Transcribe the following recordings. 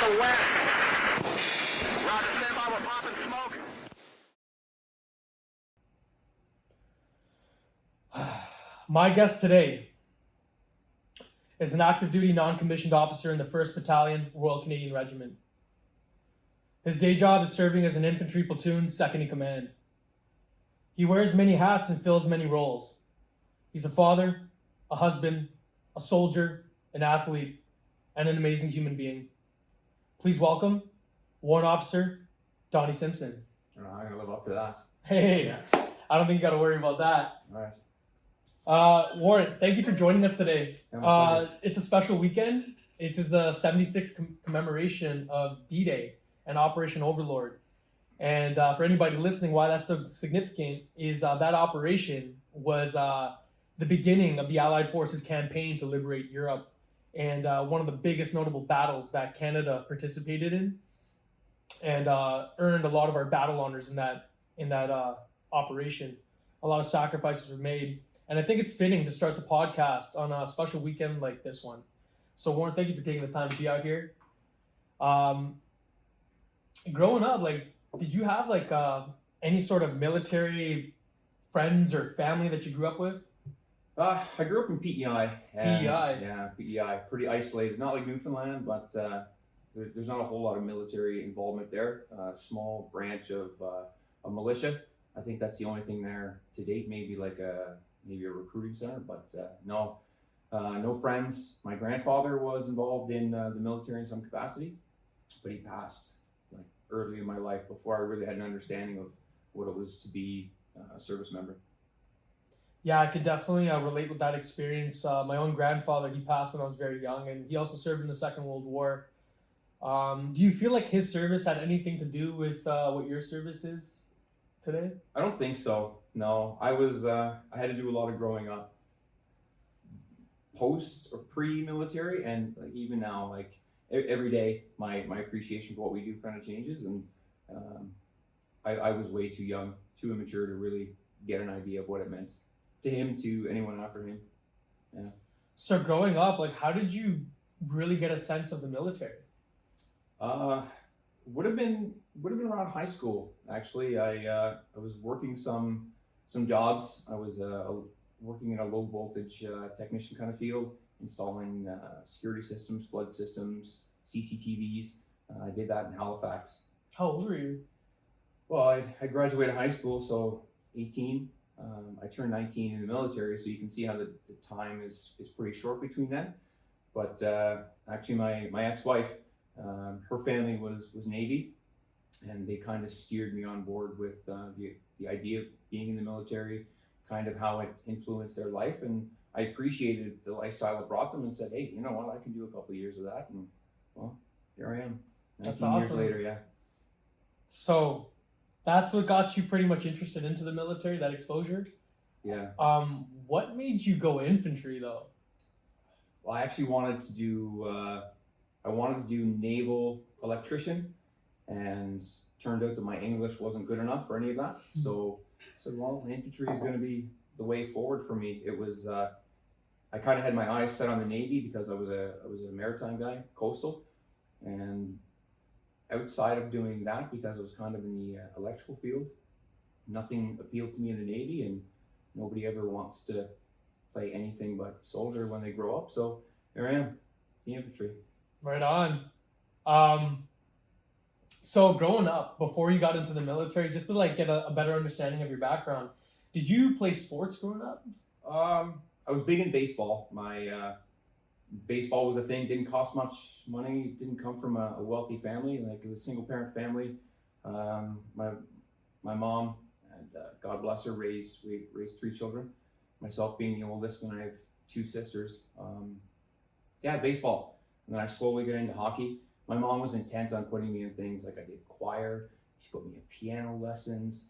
the west. Roger, stand by, we're popping smoke. My guest today is an active duty non-commissioned officer in the 1st Battalion, Royal Canadian Regiment. His day job is serving as an infantry platoon second in command. He wears many hats and fills many roles. He's a father, a husband, a soldier, an athlete, and an amazing human being. Please welcome Warrant Officer Donnie Simpson. I'm going to live up to that. Hey, Yeah. I don't think you got to worry about that. All right. Warrant, thank you for joining us today. Yeah, my pleasure. It's a special weekend. This is the 76th commemoration of D-Day and Operation Overlord. And for anybody listening, why that's so significant is that operation was the beginning of the Allied Forces campaign to liberate Europe, and one of the biggest notable battles that Canada participated in, and earned a lot of our battle honors in that operation. A lot of sacrifices were made, and I think it's fitting to start the podcast on a special weekend like this one. So Warren, thank you for taking the time to be out here. Growing up, did you have any sort of military friends or family that you grew up with? I grew up in PEI. And, PEI? Yeah, PEI. Pretty isolated. Not like Newfoundland, but there's not a whole lot of military involvement there. Small branch of a militia. I think that's the only thing there to date. Maybe maybe a recruiting center, but no friends. My grandfather was involved in the military in some capacity, but he passed early in my life before I really had an understanding of what it was to be a service member. Yeah, I could definitely relate with that experience. My own grandfather, he passed when I was very young, and he also served in the Second World War. Do you feel like his service had anything to do with what your service is today? I don't think so. No, I had to do a lot of growing up post or pre-military, and even now, every day, my appreciation for what we do kind of changes, and I was way too young, too immature to really get an idea of what it meant to him, to anyone after him. Yeah. So growing up, how did you really get a sense of the military? Would have been around high school. Actually, I was working some jobs. I was working in a low voltage technician kind of field, installing security systems, flood systems, CCTVs. I did that in Halifax. How old were you? Well, I graduated high school, so 18. I turned 19 in the military, so you can see how the time is pretty short between then. But actually, my ex-wife, her family was Navy, and they kind of steered me on board with the idea of being in the military, kind of how it influenced their life, and I appreciated the lifestyle it brought them, and said, hey, you know what, I can do a couple of years of that, and well, here I am, 19 That's awesome. years later, yeah. So that's what got you pretty much interested into the military, that exposure? Yeah. What made you go infantry though? Well, I actually wanted to do naval electrician, and turned out that my English wasn't good enough for any of that. So I said, well, infantry is going to be the way forward for me. It was, I kind of had my eyes set on the Navy because I was a maritime guy, coastal, and outside of doing that, because I was kind of in the electrical field, nothing appealed to me in the Navy, and nobody ever wants to play anything but soldier when they grow up. So here I am, the infantry. Right on. So growing up, before you got into the military, just to get a better understanding of your background, did you play sports growing up? I was big in baseball. My baseball was a thing. Didn't cost much money. Didn't come from a wealthy family. It was a single parent family. My mom, and God bless her, raised 3 children. Myself being the oldest, and I have 2 sisters. Yeah, baseball. And then I slowly got into hockey. My mom was intent on putting me in things I did choir. She put me in piano lessons,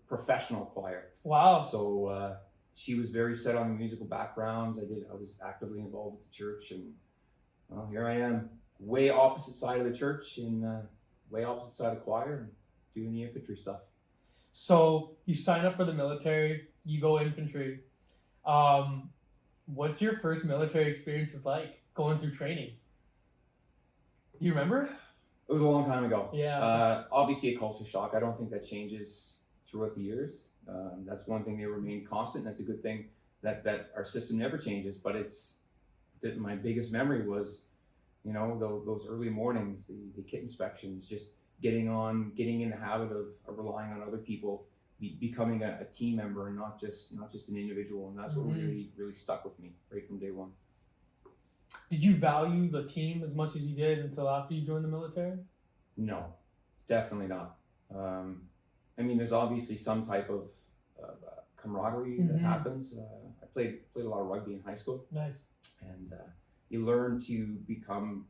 professional choir. Wow. So she was very set on the musical background. I was actively involved with the church, and well, here I am, way opposite side of the church and way opposite side of choir, and doing the infantry stuff. So you sign up for the military, you go infantry. What's your first military experiences like, going through training? Do you remember? It was a long time ago. Yeah. Obviously a culture shock. I don't think that changes throughout the years. That's one thing, they remain constant. That's a good thing, that our system never changes. But it's that my biggest memory was, you know, those early mornings, the kit inspections, just getting in the habit of relying on other people, becoming a team member and not just an individual. And that's what really stuck with me right from day one. Did you value the team as much as you did until after you joined the military? No, definitely not. I mean, there's obviously some type of camaraderie that happens. I played a lot of rugby in high school. Nice. And you learn to become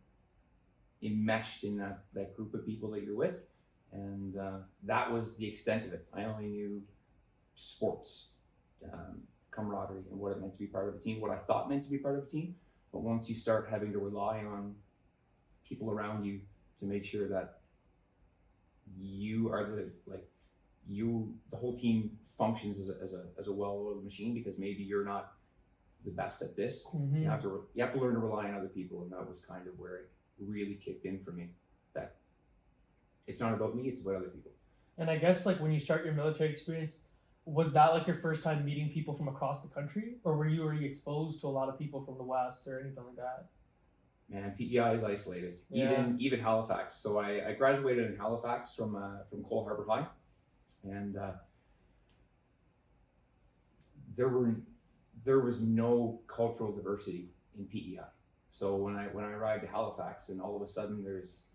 enmeshed in that group of people that you're with. And that was the extent of it. I only knew sports, camaraderie, and what it meant to be part of a team, what I thought meant to be part of a team. But once you start having to rely on people around you to make sure that you are the whole team functions as a well-oiled machine, because maybe you're not the best at this. You have to learn to rely on other people, and that was kind of where it really kicked in for me. That it's not about me; it's about other people. And I guess like when you start your military experience, was that like your first time meeting people from across the country, or were you already exposed to a lot of people from the West or anything like that? Man, PEI is isolated. Yeah. Even Halifax. So I graduated in Halifax from Cole Harbour High, and there was no cultural diversity in PEI. So when I arrived at Halifax, and all of a sudden there's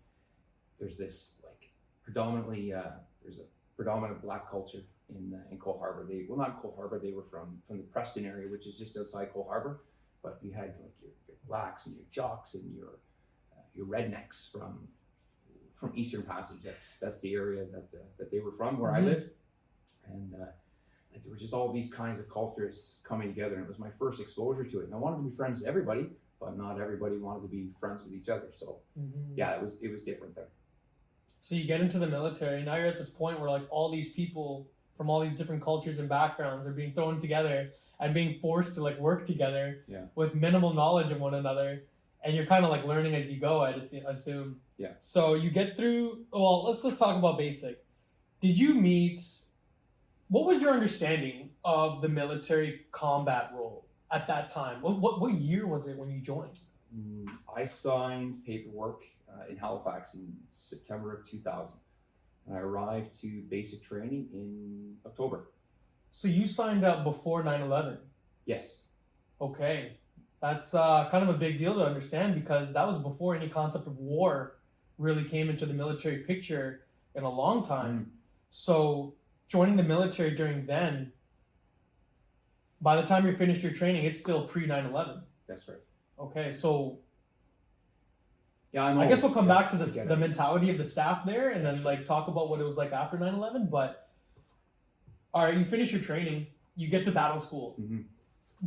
this like there's a predominant black culture in Cole Harbour. Not Cole Harbour, they were from the Preston area, which is just outside Cole Harbour. But you had like your blacks and your jocks and your rednecks from Eastern Passage. That's the area that they were from, where I lived. And there were just all these kinds of cultures coming together, and it was my first exposure to it. And I wanted to be friends with everybody, but not everybody wanted to be friends with each other. So yeah, it was different there. So you get into the military, and now you're at this point where like all these people from all these different cultures and backgrounds are being thrown together and being forced to like work together with minimal knowledge of one another, and you're kind of like learning as you go, I'd assume. Yeah. So you get through. Well, let's talk about basic. Did you meet? What was your understanding of the military combat role at that time? What year was it when you joined? I signed paperwork in Halifax in September of 2000. And I arrived to basic training in October. So you signed up before 9/11? Yes. Okay. That's kind of a big deal to understand, because that was before any concept of war really came into the military picture in a long time. So joining the military during then, by the time you finished your training, it's still pre 9/11. That's right. Okay, so yeah, I guess we'll come back to the mentality of the staff there, and then like talk about what it was like after 9/11. But all right, you finish your training, you get to battle school.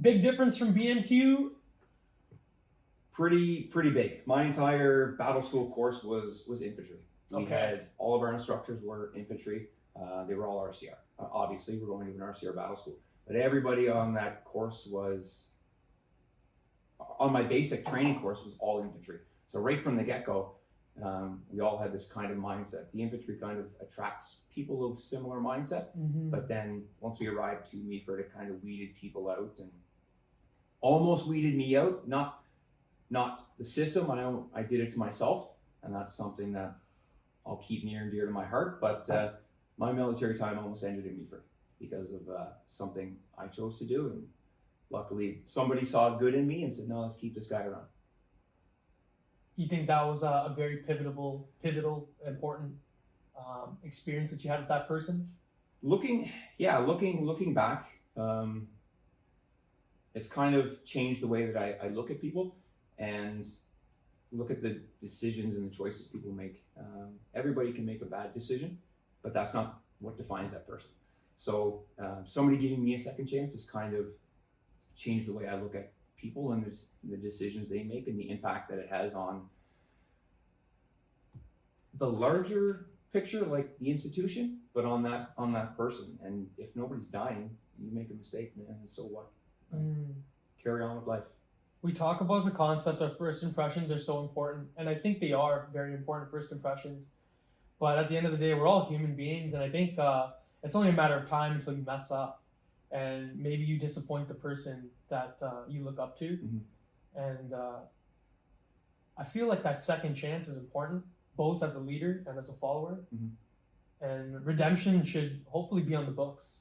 Big difference from BMQ? Pretty big. My entire battle school course was infantry. We had all of our instructors were infantry. They were all RCR. Obviously, we're going to an RCR battle school, but everybody on that course on my basic training course was all infantry. So right from the get-go, we all had this kind of mindset. The infantry kind of attracts people of similar mindset, but then once we arrived to Meaford, it kind of weeded people out, and almost weeded me out. Not the system. I did it to myself, and that's something that I'll keep near and dear to my heart. But my military time almost ended in Meaford because of something I chose to do, and luckily somebody saw good in me and said, "No, let's keep this guy around." You think that was a very pivotal, important experience that you had with that person? Looking back, it's kind of changed the way that I look at people and look at the decisions and the choices people make. Everybody can make a bad decision, but that's not what defines that person. So somebody giving me a second chance has kind of changed the way I look at people and the decisions they make and the impact that it has on the larger picture, like the institution, but on that person. And if nobody's dying, you make a mistake, man, so what? Carry on with life. We talk about the concept of first impressions are so important, and I think they are very important, first impressions. But at the end of the day, we're all human beings, and I think it's only a matter of time until you mess up, and maybe you disappoint the person that you look up to. Mm-hmm. And I feel like that second chance is important, both as a leader and as a follower. Mm-hmm. And redemption should hopefully be on the books.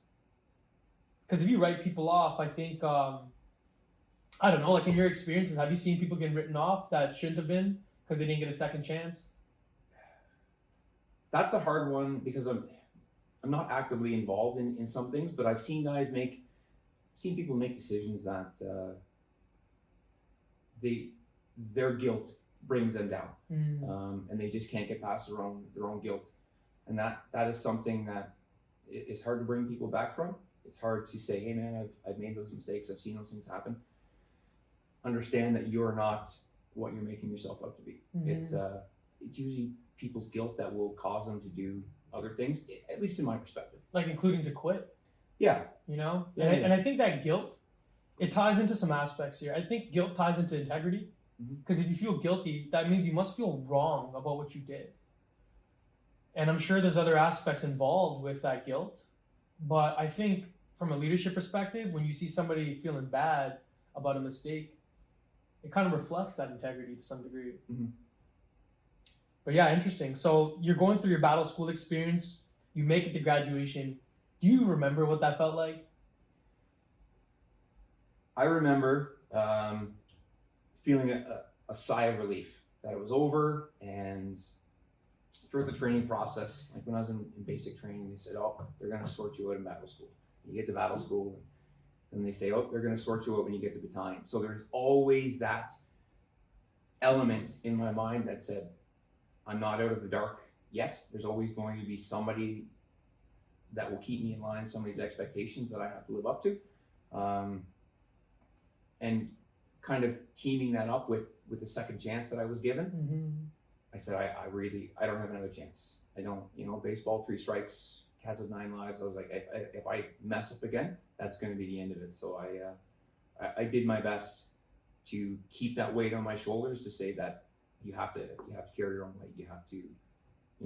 Because if you write people off, I think, I don't know, like in your experiences, have you seen people getting written off that shouldn't have been because they didn't get a second chance? That's a hard one because I'm not actively involved in some things, but I've seen people make decisions that their guilt brings them down, and they just can't get past their own guilt, and that is something that is hard to bring people back from. It's hard to say, hey man, I've made those mistakes, I've seen those things happen. Understand that you're not what you're making yourself out to be. It's usually people's guilt that will cause them to do other things, at least in my perspective. Like including to quit. Yeah. You know? Yeah, and I think that guilt, it ties into some aspects here. I think guilt ties into integrity. Because if you feel guilty, that means you must feel wrong about what you did. And I'm sure there's other aspects involved with that guilt. But I think from a leadership perspective, when you see somebody feeling bad about a mistake, it kind of reflects that integrity to some degree. Mm-hmm. But yeah, interesting. So you're going through your battle school experience, you make it to graduation. Do you remember what that felt like? I remember feeling a sigh of relief that it was over, and throughout the training process, like when I was in basic training, they said, oh, they're going to sort you out in battle school. You get to battle school, and they say, oh, they're going to sort you out when you get to battalion. So there's always that element in my mind that said, I'm not out of the dark yet. There's always going to be somebody that will keep me in line, somebody's expectations that I have to live up to. And kind of teaming that up with the second chance that I was given, I said, I don't have another chance. I don't, baseball, 3 strikes, cats of 9 lives. I was like, if I mess up again, that's going to be the end of it. So I did my best to keep that weight on my shoulders to say that you have to carry your own weight. You have to,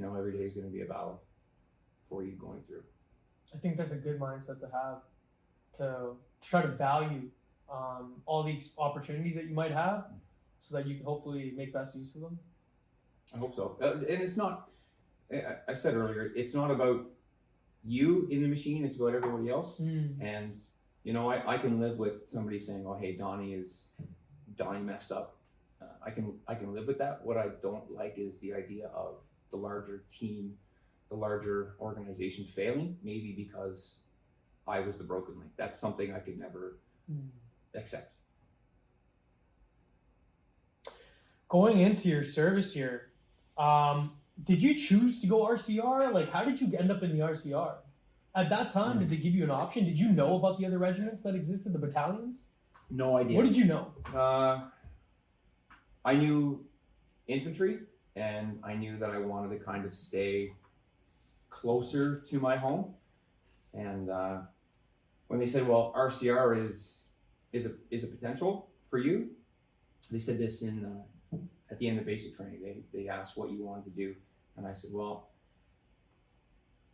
every day is going to be a battle for you going through. I think that's a good mindset to have, to try to value all these opportunities that you might have, so that you can hopefully make best use of them. I hope so. And it's not, I said earlier, it's not about you in the machine, it's about everybody else. And, I can live with somebody saying, oh, hey, Donnie messed up. I can live with that. What I don't like is the idea of the larger team, the larger organization failing, maybe because I was the broken link. That's something I could never accept. Going into your service here, did you choose to go RCR? Like, how did you end up in the RCR? At that time, did they give you an option? Did you know about the other regiments that existed, the battalions? No idea. What did you know? I knew infantry, and I knew that I wanted to kind of stay closer to my home. And when they said, well, RCR is a potential for you, they said this at the end of basic training. They asked what you wanted to do, and I said, well,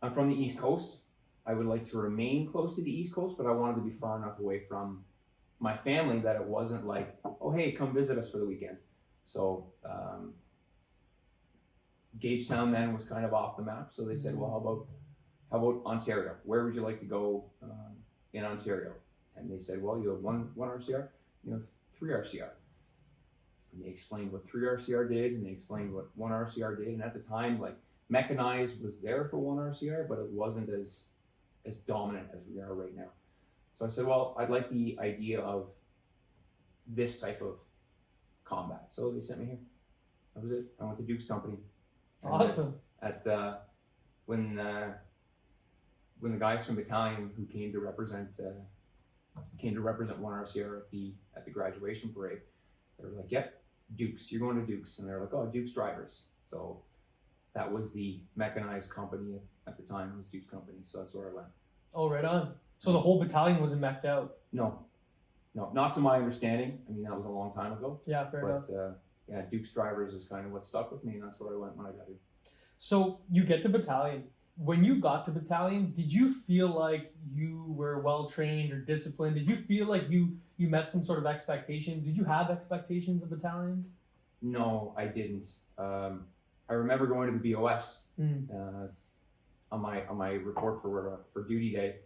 I'm from the East Coast. I would like to remain close to the East Coast, but I wanted to be far enough away from my family that it wasn't like, oh, hey, come visit us for the weekend. So Gagetown then was kind of off the map. So they said, well, how about Ontario? Where would you like to go in Ontario? And they said, well, you have one RCR, you have 3 RCR. And they explained what 3 RCR did, and they explained what 1 RCR did. And at the time, like, mechanized was there for 1 RCR, but it wasn't as dominant as we are right now. So I said, well, I'd like the idea of this type of combat. So they sent me here. That was it. I went to Duke's company. Awesome. When the guys from Battalion who came to represent 1 RCR at the graduation parade, they were like, yep, Duke's, you're going to Duke's. And they're like, oh, Duke's drivers. So that was the mechanized company at the time, was Duke's company. So that's where I went. Oh, right on. So the whole battalion wasn't meched out? No. No, not to my understanding. I mean, that was a long time ago. Yeah, fair enough. But yeah, Duke's drivers is kind of what stuck with me, and that's where I went when I got here. So you get to battalion. When you got to battalion, did you feel like you were well trained or disciplined? Did you feel like you met some sort of expectations? Did you have expectations of battalion? No, I didn't. I remember going to the BOS on my report for duty day,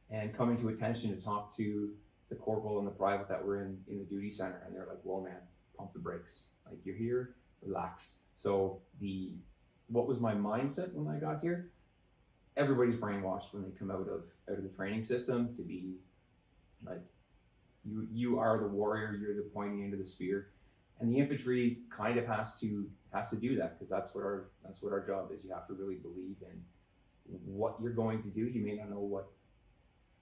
and coming to attention to talk to the corporal and the private that were in the duty center, and they're like, "Whoa, man, pump the brakes. Like, you're here, relax." So what was my mindset when I got here? Everybody's brainwashed when they come out of the training system to be like, you are the warrior, you're the pointing end of the spear, and the infantry kind of has to do that, because that's what our job is. You have to really believe in what you're going to do. You may not know what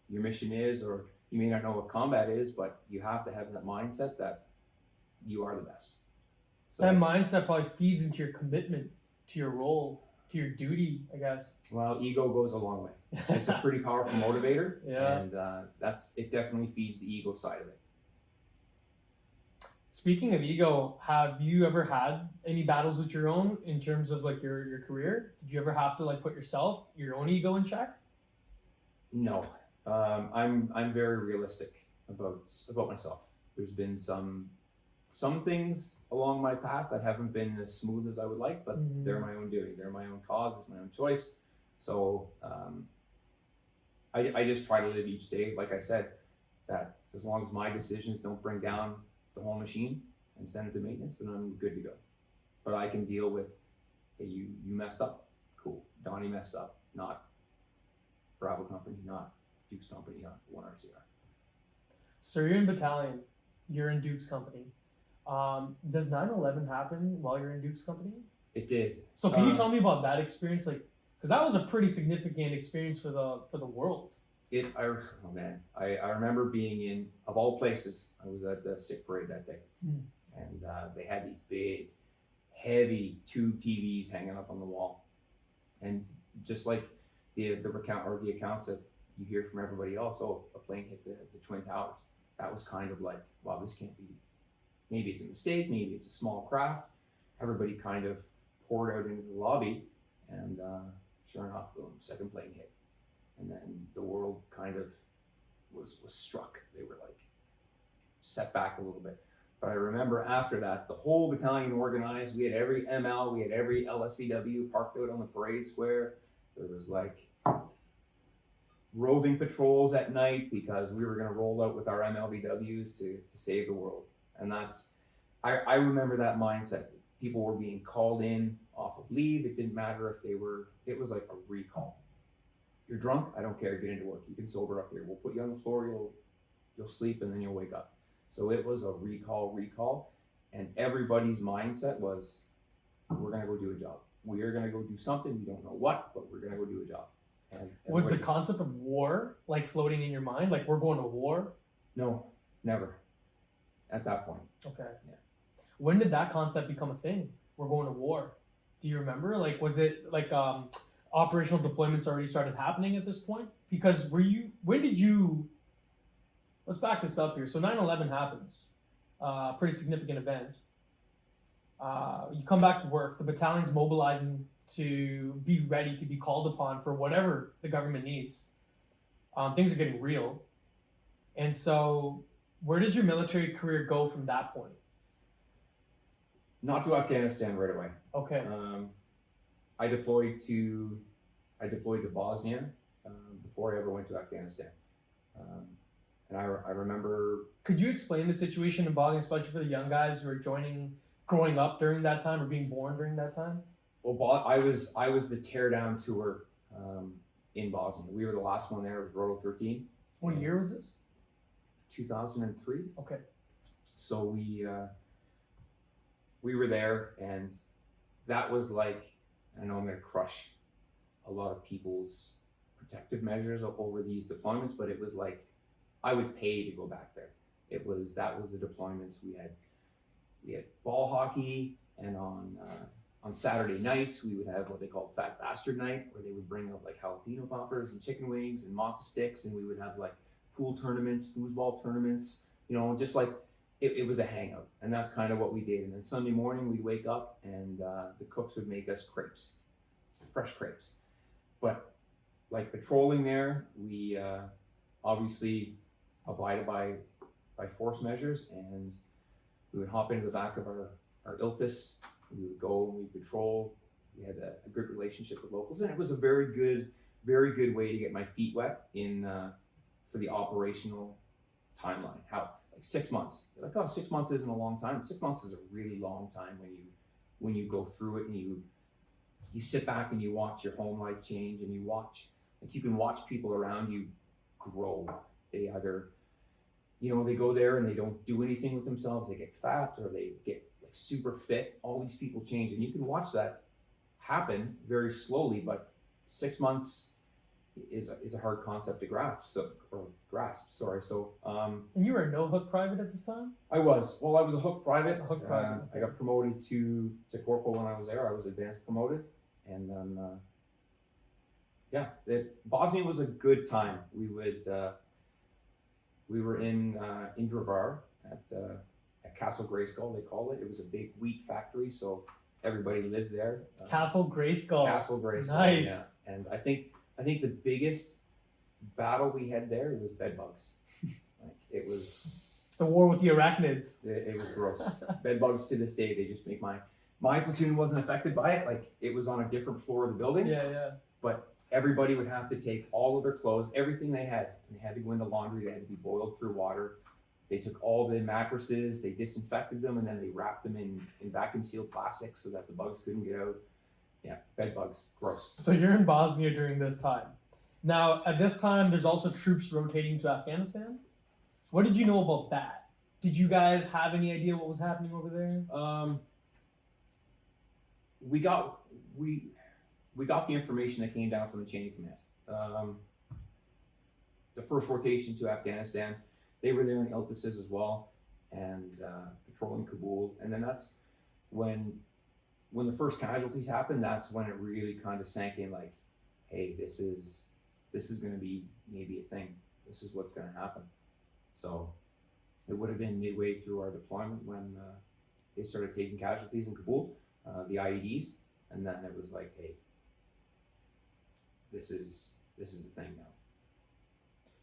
your mission is, or you may not know what combat is, but you have to have that mindset that you are the best. So that mindset probably feeds into your commitment to your role, to your duty, I guess. Well, ego goes a long way. It's a pretty powerful motivator, Yeah. and it definitely feeds the ego side of it. Speaking of ego, have you ever had any battles with your own in terms of like your career? Did you ever have to like put your own ego in check? No, I'm very realistic about myself. There's been some things along my path that haven't been as smooth as I would like, but they're my own doing. They're my own cause. It's my own choice. So I just try to live each day, like I said, that as long as my decisions don't bring down the whole machine and send it to maintenance, then I'm good to go. But I can deal with, hey, you messed up. Cool. Donnie messed up. Not Bravo Company, not Duke's Company, not one RCR. So you're in battalion, you're in Duke's Company. Does 9/11 happen while you're in Duke's Company? It did. So can you tell me about that experience? Like, because that was a pretty significant experience for the world. I remember being in, of all places, I was at the sick parade that day, and they had these big, heavy tube TVs hanging up on the wall, and just like the accounts that you hear from everybody else, oh, a plane hit the Twin Towers. That was kind of like, wow, this can't be. Maybe it's a mistake, maybe it's a small craft. Everybody kind of poured out into the lobby, and sure enough, boom, second plane hit. And then the world kind of was struck. They were like set back a little bit. But I remember after that, the whole battalion organized. We had every ML, we had every LSVW parked out on the parade square. There was like roving patrols at night because we were going to roll out with our MLVWs to save the world. And I remember that mindset. People were being called in off of leave. It didn't matter if it was like a recall. You're drunk, I don't care, get into work. You can sober up here. We'll put you on the floor, you'll sleep, and then you'll wake up. So it was a recall. And everybody's mindset was, we're gonna go do a job. We are gonna go do something, we don't know what, but we're gonna go do a job. And was the concept of war like floating in your mind? Like, we're going to war? No, never. At that point. Okay. Yeah. When did that concept become a thing? We're going to war. Do you remember? Like, was it like operational deployments already started happening at this point? Because let's back this up here. So 9/11 happens, pretty significant event. You come back to work, the battalion's mobilizing to be ready to be called upon for whatever the government needs. Things are getting real. And so where does your military career go from that point? Not to Afghanistan right away. Okay. I deployed to Bosnia before I ever went to Afghanistan. And I remember. Could you explain the situation in Bosnia, especially for the young guys who are growing up during that time or being born during that time? Well, I was the teardown tour in Bosnia. We were the last one there. It was Roto 13. What year was this? 2003. Okay. So we were there, and that was like, I know I'm going to crush a lot of people's protective measures over these deployments, but it was like I would pay to go back there. That was the deployments we had. We had ball hockey, and on Saturday nights we would have what they call Fat Bastard Night, where they would bring out like jalapeno poppers and chicken wings and matzo sticks, and we would have like pool tournaments, foosball tournaments, you know, just like it was a hangout, and that's kind of what we did. And then Sunday morning we'd wake up and the cooks would make us crepes, fresh crepes. But like patrolling there, we obviously abided by force measures, and we would hop into the back of our Iltis. We would go and we patrol. We had a good relationship with locals, and it was a very good way to get my feet wet in for the operational timeline. How like 6 months? You're like, oh, 6 months isn't a long time. 6 months is a really long time when you go through it and you sit back and you watch your home life change, and you watch, like, you can watch people around you grow. They either, you know, they go there and they don't do anything with themselves. They get fat, or they get like super fit. All these people change, and you can watch that happen very slowly. But 6 months is a hard concept to grasp. Sorry. So And you were a no-hook private at this time? I was a hook private. A hook private. I got promoted to corporal when I was there. I was advanced promoted, and then Bosnia was a good time. We were in Dravar at Castle Grayskull, they call it. It was a big wheat factory, so everybody lived there. Castle Grayskull. Castle Grayskull. Nice. Yeah. And I think the biggest battle we had there was bed bugs. Like, it was the war with the arachnids. it was gross. Bed bugs to this day, they just make my platoon wasn't affected by it. Like, it was on a different floor of the building. Yeah. But everybody would have to take all of their clothes, everything they had, and they had to go into laundry. They had to be boiled through water. They took all the mattresses, they disinfected them, and then they wrapped them in vacuum sealed plastic so that the bugs couldn't get out. Yeah, bed bugs, gross. So you're in Bosnia during this time. Now, at this time, there's also troops rotating to Afghanistan. What did you know about that? Did you guys have any idea what was happening over there? We got the information that came down from the chain of command. The first rotation to Afghanistan, they were there in Iltises as well, and patrolling Kabul. And then that's when the first casualties happened. That's when it really kind of sank in. Like, hey, this is going to be maybe a thing. This is what's going to happen. So it would have been midway through our deployment when they started taking casualties in Kabul, the IEDs, and then it was like, hey, this is a thing now.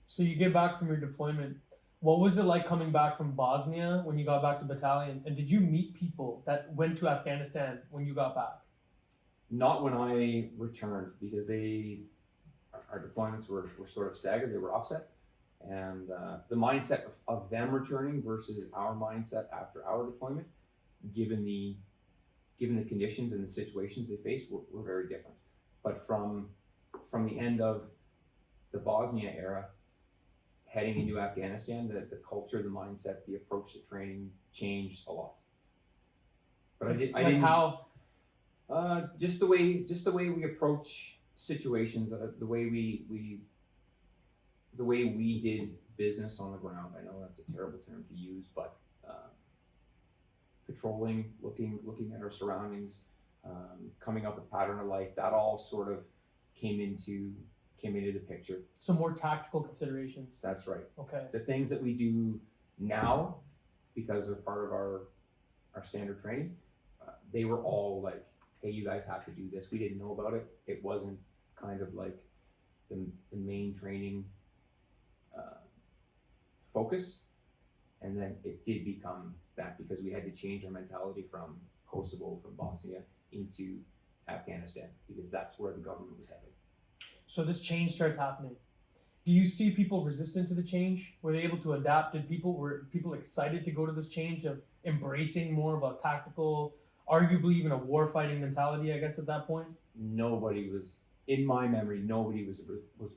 So you get back from your deployment. What was it like coming back from Bosnia when you got back to battalion? And did you meet people that went to Afghanistan when you got back? Not when I returned, because our deployments were sort of staggered. They were offset. And the mindset of them returning versus our mindset after our deployment, given the conditions and the situations they faced, were very different. But from the end of the Bosnia era, heading into Afghanistan, the culture, the mindset, the approach to training changed a lot. But I didn't. How? Just the way we approach situations, the way we did business on the ground. I know that's a terrible term to use, but patrolling, looking at our surroundings, coming up with a pattern of life, that all sort of came into the picture. Some more tactical considerations. That's right. Okay. The things that we do now, because they're part of our standard training, they were all like, hey, you guys have to do this. We didn't know about it. It wasn't kind of like the main training focus. And then it did become that, because we had to change our mentality from Kosovo, from Bosnia, into Afghanistan, because that's where the government was headed. So this change starts happening. Do you see people resistant to the change? Were they able to adapt? Were people excited to go to this change of embracing more of a tactical, arguably even a war-fighting mentality, I guess, at that point? Nobody was, in my memory, nobody was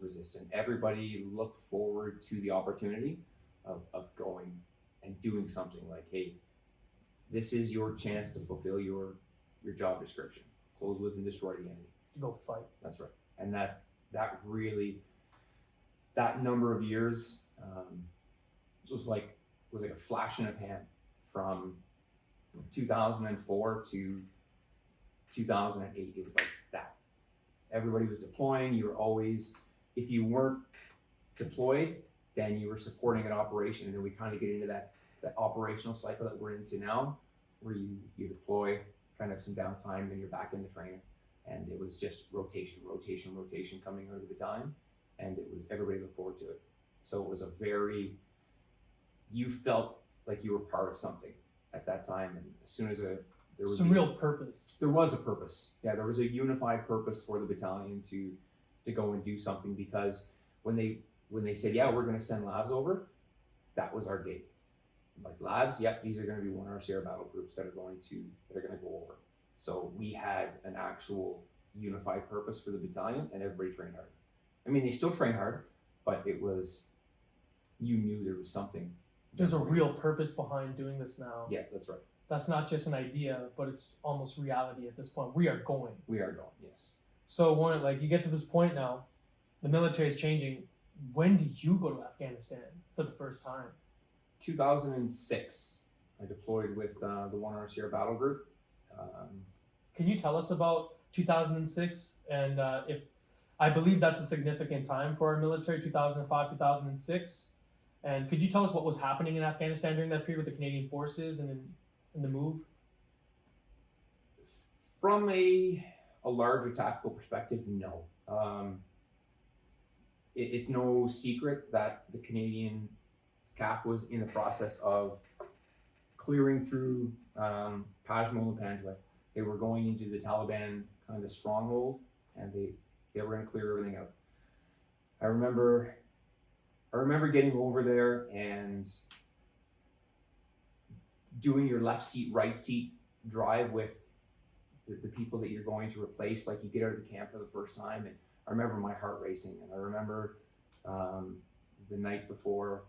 resistant. Everybody looked forward to the opportunity of going and doing something. Like, hey, this is your chance to fulfill your job description. Close with and destroy the enemy. To go fight. That's right. And that really, that number of years was like a flash in a pan from 2004 to 2008. It was like that. Everybody was deploying. You were always, if you weren't deployed, then you were supporting an operation, and then we kind of get into that operational cycle that we're into now, where you deploy, kind of some downtime, then you're back in the training, and it was just rotation coming out of the battalion, and it was everybody looked forward to it. So it was you felt like you were part of something at that time, and as soon as there was some real purpose. There was a purpose. Yeah, there was a unified purpose for the battalion to go and do something, because when they said, yeah, we're going to send labs over, that was our gig. Like, labs, yep, these are going to be one RCR battle groups that are going to go over. So we had an actual unified purpose for the battalion, and everybody trained hard. I mean, they still train hard, but it was, you knew there was something. There's a real purpose behind doing this now. Yeah, that's right. That's not just an idea, but it's almost reality at this point. We are going. We are going, yes. So when, like, you get to this point now, the military is changing. When did you go to Afghanistan for the first time? 2006, I deployed with the 1 RCR battle group. Can you tell us about 2006? And if I believe that's a significant time for our military, 2005, 2006. And could you tell us what was happening in Afghanistan during that period with the Canadian forces and in the move? From a larger tactical perspective, no. It's no secret that the Canadian CAF was in the process of clearing through Pajmal and Panjwai. They were going into the Taliban kind of stronghold, and they were going to clear everything out. I remember getting over there and doing your left seat, right seat drive with the people that you're going to replace. Like, you get out of the camp for the first time, and I remember my heart racing, and I remember the night before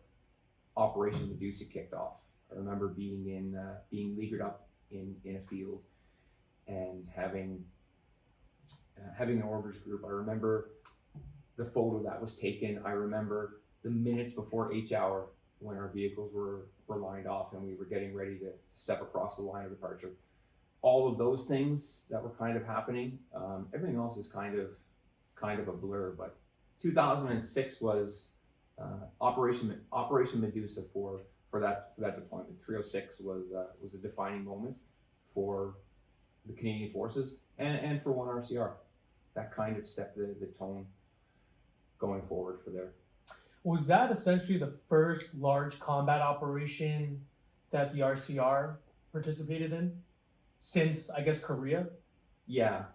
Operation Medusa kicked off. I remember being leaguered up in a field and having an orders group. I remember the photo that was taken. I remember the minutes before H hour when our vehicles were lined off and we were getting ready to step across the line of departure. All of those things that were kind of happening. Everything else is kind of a blur, but 2006 was Operation Medusa for that deployment. 306 was a defining moment for the Canadian forces and for 1 RCR. That kind of set the tone going forward for there. Was that essentially the first large combat operation that the RCR participated in since, I guess, Korea? Yeah,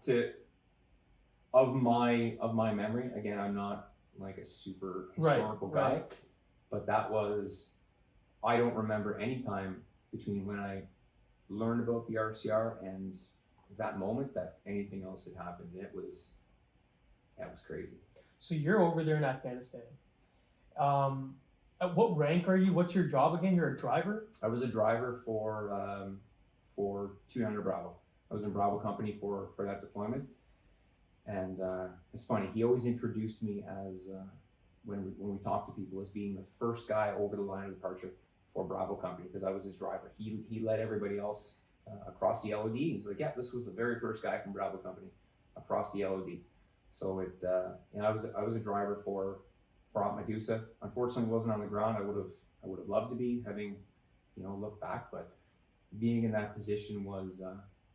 of my memory, again, I'm not like a super historical guy, right. But that was, I don't remember any time between when I learned about the RCR and that moment that anything else had happened. That was crazy. So you're over there in Afghanistan. At what rank are you? What's your job again? You're a driver? I was a driver for 200 Bravo. I was in Bravo Company for that deployment. And it's funny, he always introduced me as, when we talk to people, as being the first guy over the line of departure for Bravo Company, because I was his driver. He led everybody else across the LOD. He's like, yeah, this was the very first guy from Bravo Company across the LOD. So I was a driver for Op Medusa. Unfortunately, wasn't on the ground. I would have loved to be, having looked back, but being in that position was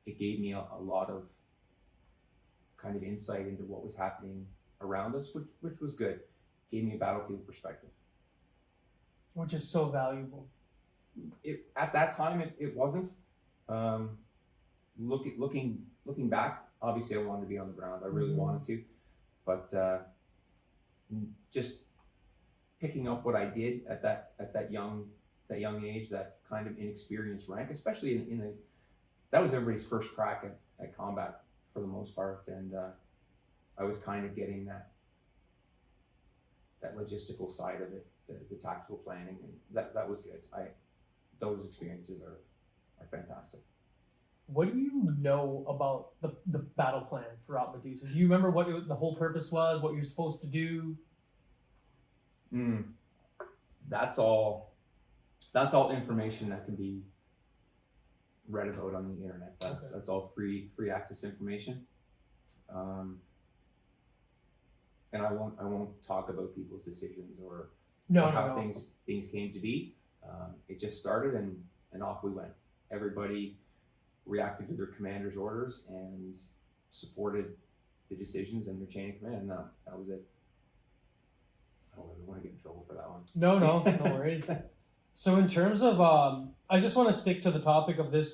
it gave me a lot of kind of insight into what was happening around us, which was good. Gave me a battlefield perspective, which is so valuable. At that time, it wasn't. Looking back, obviously I wanted to be on the ground. I really wanted to, but just picking up what I did at that young age, that kind of inexperienced rank, especially that was everybody's first crack at combat for the most part, and I was kind of getting that logistical side of it, the tactical planning, and that was good. Those experiences are fantastic. What do you know about the battle plan for Op Medusa? Do you remember what the whole purpose was, what you're supposed to do? That's all information that can be read about on the internet. That's all free access information. And I won't talk about people's decisions or No, how no. things came to be. It just started and off we went. Everybody reacted to their commander's orders and supported the decisions and their chain of command. And that was it. I don't ever want to get in trouble for that one. No worries. So in terms of, I just want to stick to the topic of this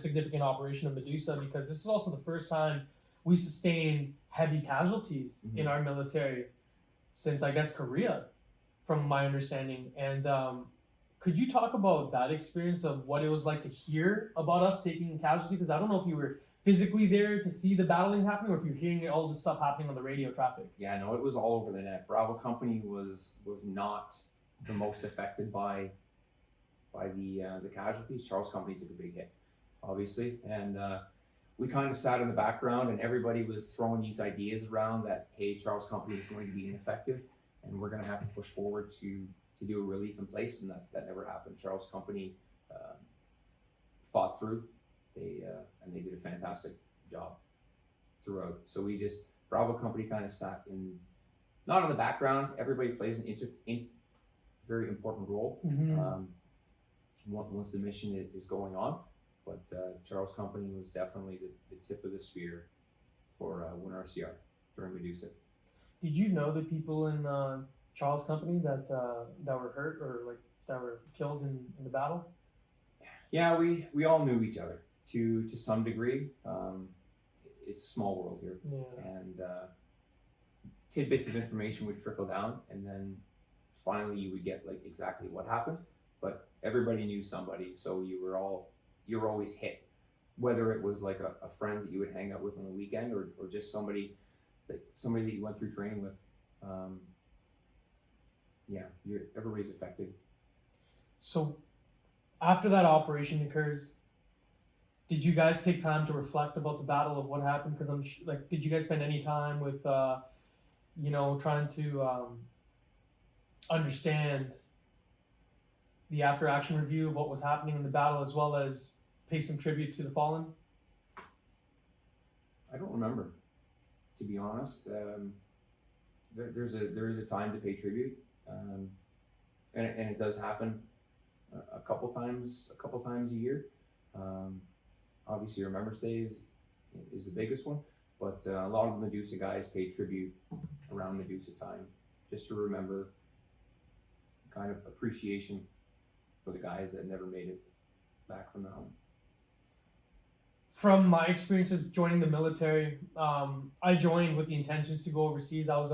significant operation of Medusa, because this is also the first time we sustained heavy casualties in our military since, I guess, Korea, from my understanding. And could you talk about that experience of what it was like to hear about us taking casualty? Because I don't know if you were physically there to see the battling happening, or if you're hearing all this stuff happening on the radio traffic. Yeah, no, it was all over the net. Bravo Company was not the most affected by the casualties. Charles Company took a big hit, obviously, and we kind of sat in the background, and everybody was throwing these ideas around that, hey, Charles Company is going to be ineffective, and we're going to have to push forward to do a relief in place, and that never happened. Charles Company fought through. And they did a fantastic job throughout. So Bravo Company kind of sat not in the background. Everybody plays an very important role once the mission is going on. But Charles Company was definitely the tip of the spear for WinRCR during Medusa. Did you know the people in Charles Company that were hurt or like that were killed in the battle? Yeah, we all knew each other to some degree. It's a small world here, and tidbits of information would trickle down, and then finally you would get like exactly what happened. But everybody knew somebody, so you were always hit, whether it was like a friend that you would hang out with on the weekend, or just somebody that you went through training with. Everybody's affected. So after that operation occurs, did you guys take time to reflect about the battle of what happened? Because did you guys spend any time with, trying to understand the after action review of what was happening in the battle, as well as pay some tribute to the fallen? I don't remember, to be honest. There is a time to pay tribute, and it does happen a couple times a year. Obviously, Remembrance Day is the biggest one, but a lot of the Medusa guys pay tribute around Medusa time, just to remember kind of appreciation for the guys that never made it back from the home. From my experiences joining the military, I joined with the intentions to go overseas. I was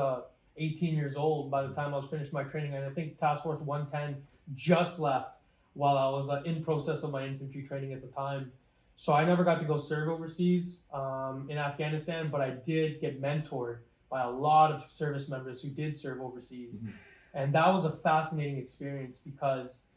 18 years old by the time I was finished my training, and I think Task Force 110 just left while I was in process of my infantry training at the time. So I never got to go serve overseas in Afghanistan, but I did get mentored by a lot of service members who did serve overseas. Mm-hmm. And that was a fascinating experience, because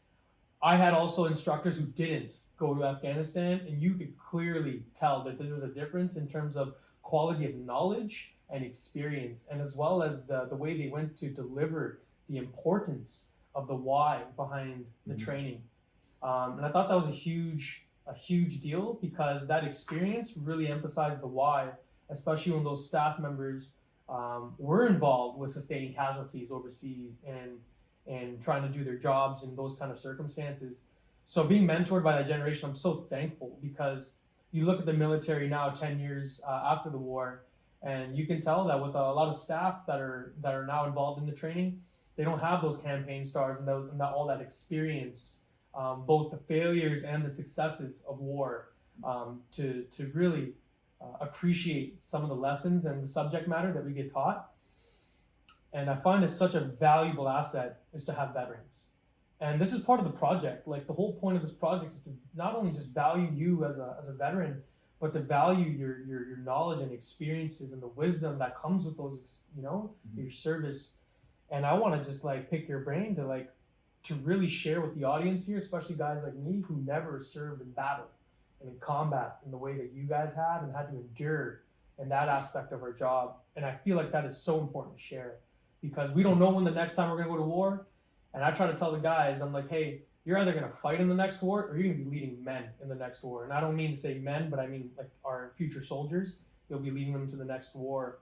I had also instructors who didn't go to Afghanistan, and you could clearly tell that there was a difference in terms of quality of knowledge and experience, and as well as the way they went to deliver the importance of the why behind the training. And I thought that was a huge deal, because that experience really emphasized the why, especially when those staff members were involved with sustaining casualties overseas and trying to do their jobs in those kind of circumstances. So being mentored by that generation, I'm so thankful, because you look at the military now 10 years after the war, and you can tell that with a lot of staff that are now involved in the training, they don't have those campaign stars and all that experience, both the failures and the successes of war, to really appreciate some of the lessons and the subject matter that we get taught. And I find it's such a valuable asset is to have veterans. And this is part of the project. Like, the whole point of this project is to not only just value you as a veteran, but to value your knowledge and experiences and the wisdom that comes with those, your service. And I want to just pick your brain to really share with the audience here, especially guys like me who never served in battle and in combat in the way that you guys have and had to endure in that aspect of our job. And I feel like that is so important to share, because we don't know when the next time we're going to go to war. And I try to tell the guys, I'm like, hey, you're either going to fight in the next war or you're going to be leading men in the next war. And I don't mean to say men, but I mean our future soldiers. You'll be leading them to the next war.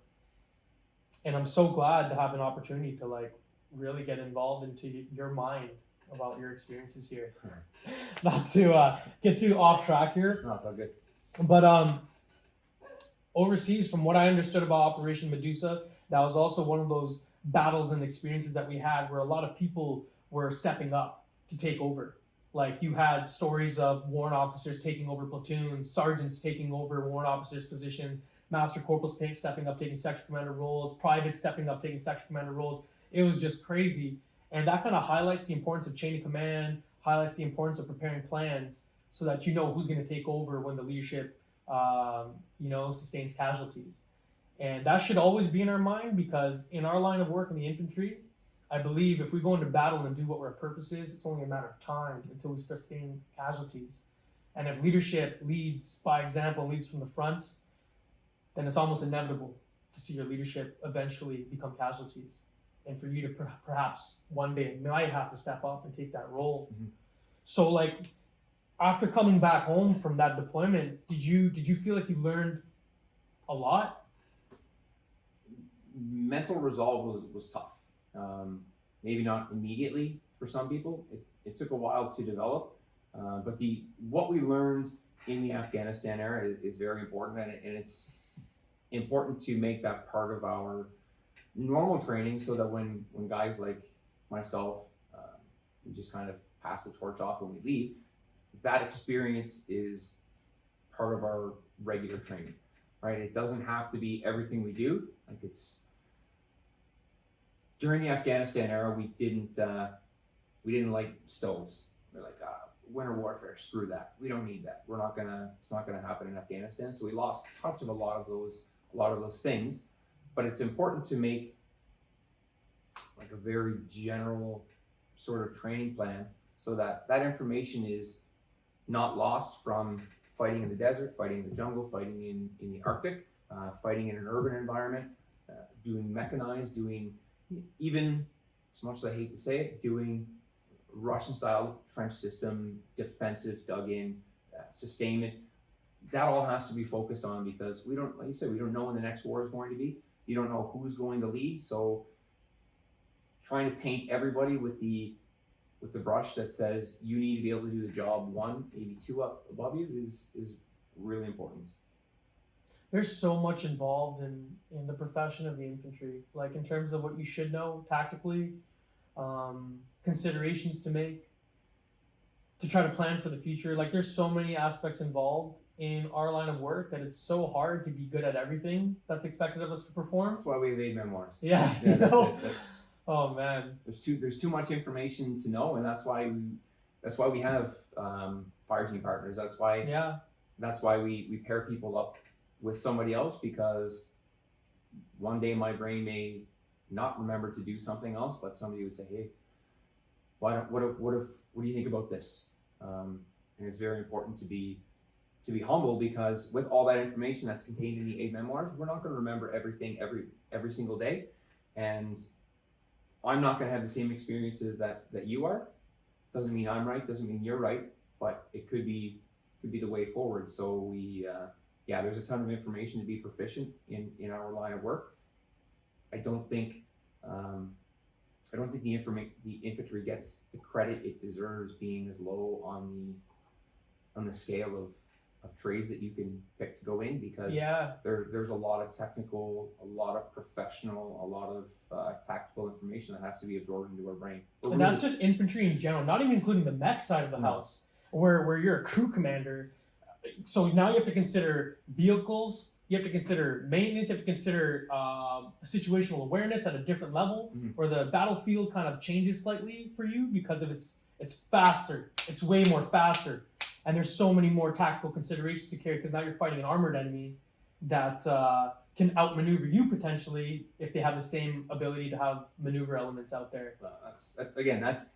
And I'm so glad to have an opportunity to really get involved into your mind about your experiences here. Not to get too off track here, No, it's all good. but overseas, from what I understood about Operation Medusa, that was also one of those battles and experiences that we had where a lot of people were stepping up to take over. Like you had stories of warrant officers taking over platoons, sergeants taking over warrant officers' positions, master corporals stepping up, taking section commander roles, privates stepping up, taking section commander roles. It was just crazy. And that kind of highlights the importance of chain of command, highlights the importance of preparing plans so that you know who's going to take over when the leadership, sustains casualties. And that should always be in our mind because in our line of work in the infantry, I believe if we go into battle and do what our purpose is, it's only a matter of time until we start seeing casualties. And if leadership leads by example, leads from the front, then it's almost inevitable to see your leadership eventually become casualties. And for you to perhaps one day might have to step up and take that role. Mm-hmm. So like after coming back home from that deployment, did you feel like you learned a lot? Mental resolve was tough. Maybe not immediately for some people. It took a while to develop, but what we learned in the Afghanistan era is very important, and it's important to make that part of our normal training so that when guys like myself, we just kind of pass the torch off when we leave, that experience is part of our regular training, right? It doesn't have to be everything we do. Like during the Afghanistan era, we didn't like stoves. We're like, winter warfare, screw that. We don't need that. It's not gonna happen in Afghanistan. So we lost touch of a lot of those things. But it's important to make like a very general sort of training plan so that information is not lost from fighting in the desert, fighting in the jungle, fighting in the Arctic, fighting in an urban environment, doing mechanized, doing even, as much as I hate to say it, doing Russian-style trench system, defensive, dug-in, sustainment. That all has to be focused on because we don't, like you said, we don't know when the next war is going to be. You don't know who's going to lead, so trying to paint everybody with the brush that says you need to be able to do the job one, maybe two up above you is really important. There's so much involved in the profession of the infantry, like in terms of what you should know tactically, considerations to make, to try to plan for the future. Like there's so many aspects involved in our line of work that it's so hard to be good at everything that's expected of us to perform. That's why we made memoirs. Yeah, that's it. Oh man, there's too much information to know, and that's why we have fire team partners. That's why we pair people up with somebody else, because one day my brain may not remember to do something else, but somebody would say, "Hey, what do you think about this?" And it's very important to be humble, because with all that information that's contained in the 8 memoirs, we're not going to remember everything every single day, and I'm not going to have the same experiences that you are. Doesn't mean I'm right, doesn't mean you're right, but it could be the way forward. So there's a ton of information to be proficient in our line of work. I don't think the infantry gets the credit it deserves, being as low on the scale of trades that you can pick to go in, because there's a lot of technical, a lot of professional, a lot of tactical information that has to be absorbed into our brain. And that's just infantry in general, not even including the mech side of the house, where you're a crew commander. So now you have to consider vehicles, you have to consider maintenance, you have to consider situational awareness at a different level, where the battlefield kind of changes slightly for you because of it's faster, it's way more faster. And there's so many more tactical considerations to carry, because now you're fighting an armored enemy that can outmaneuver you potentially if they have the same ability to have maneuver elements out there.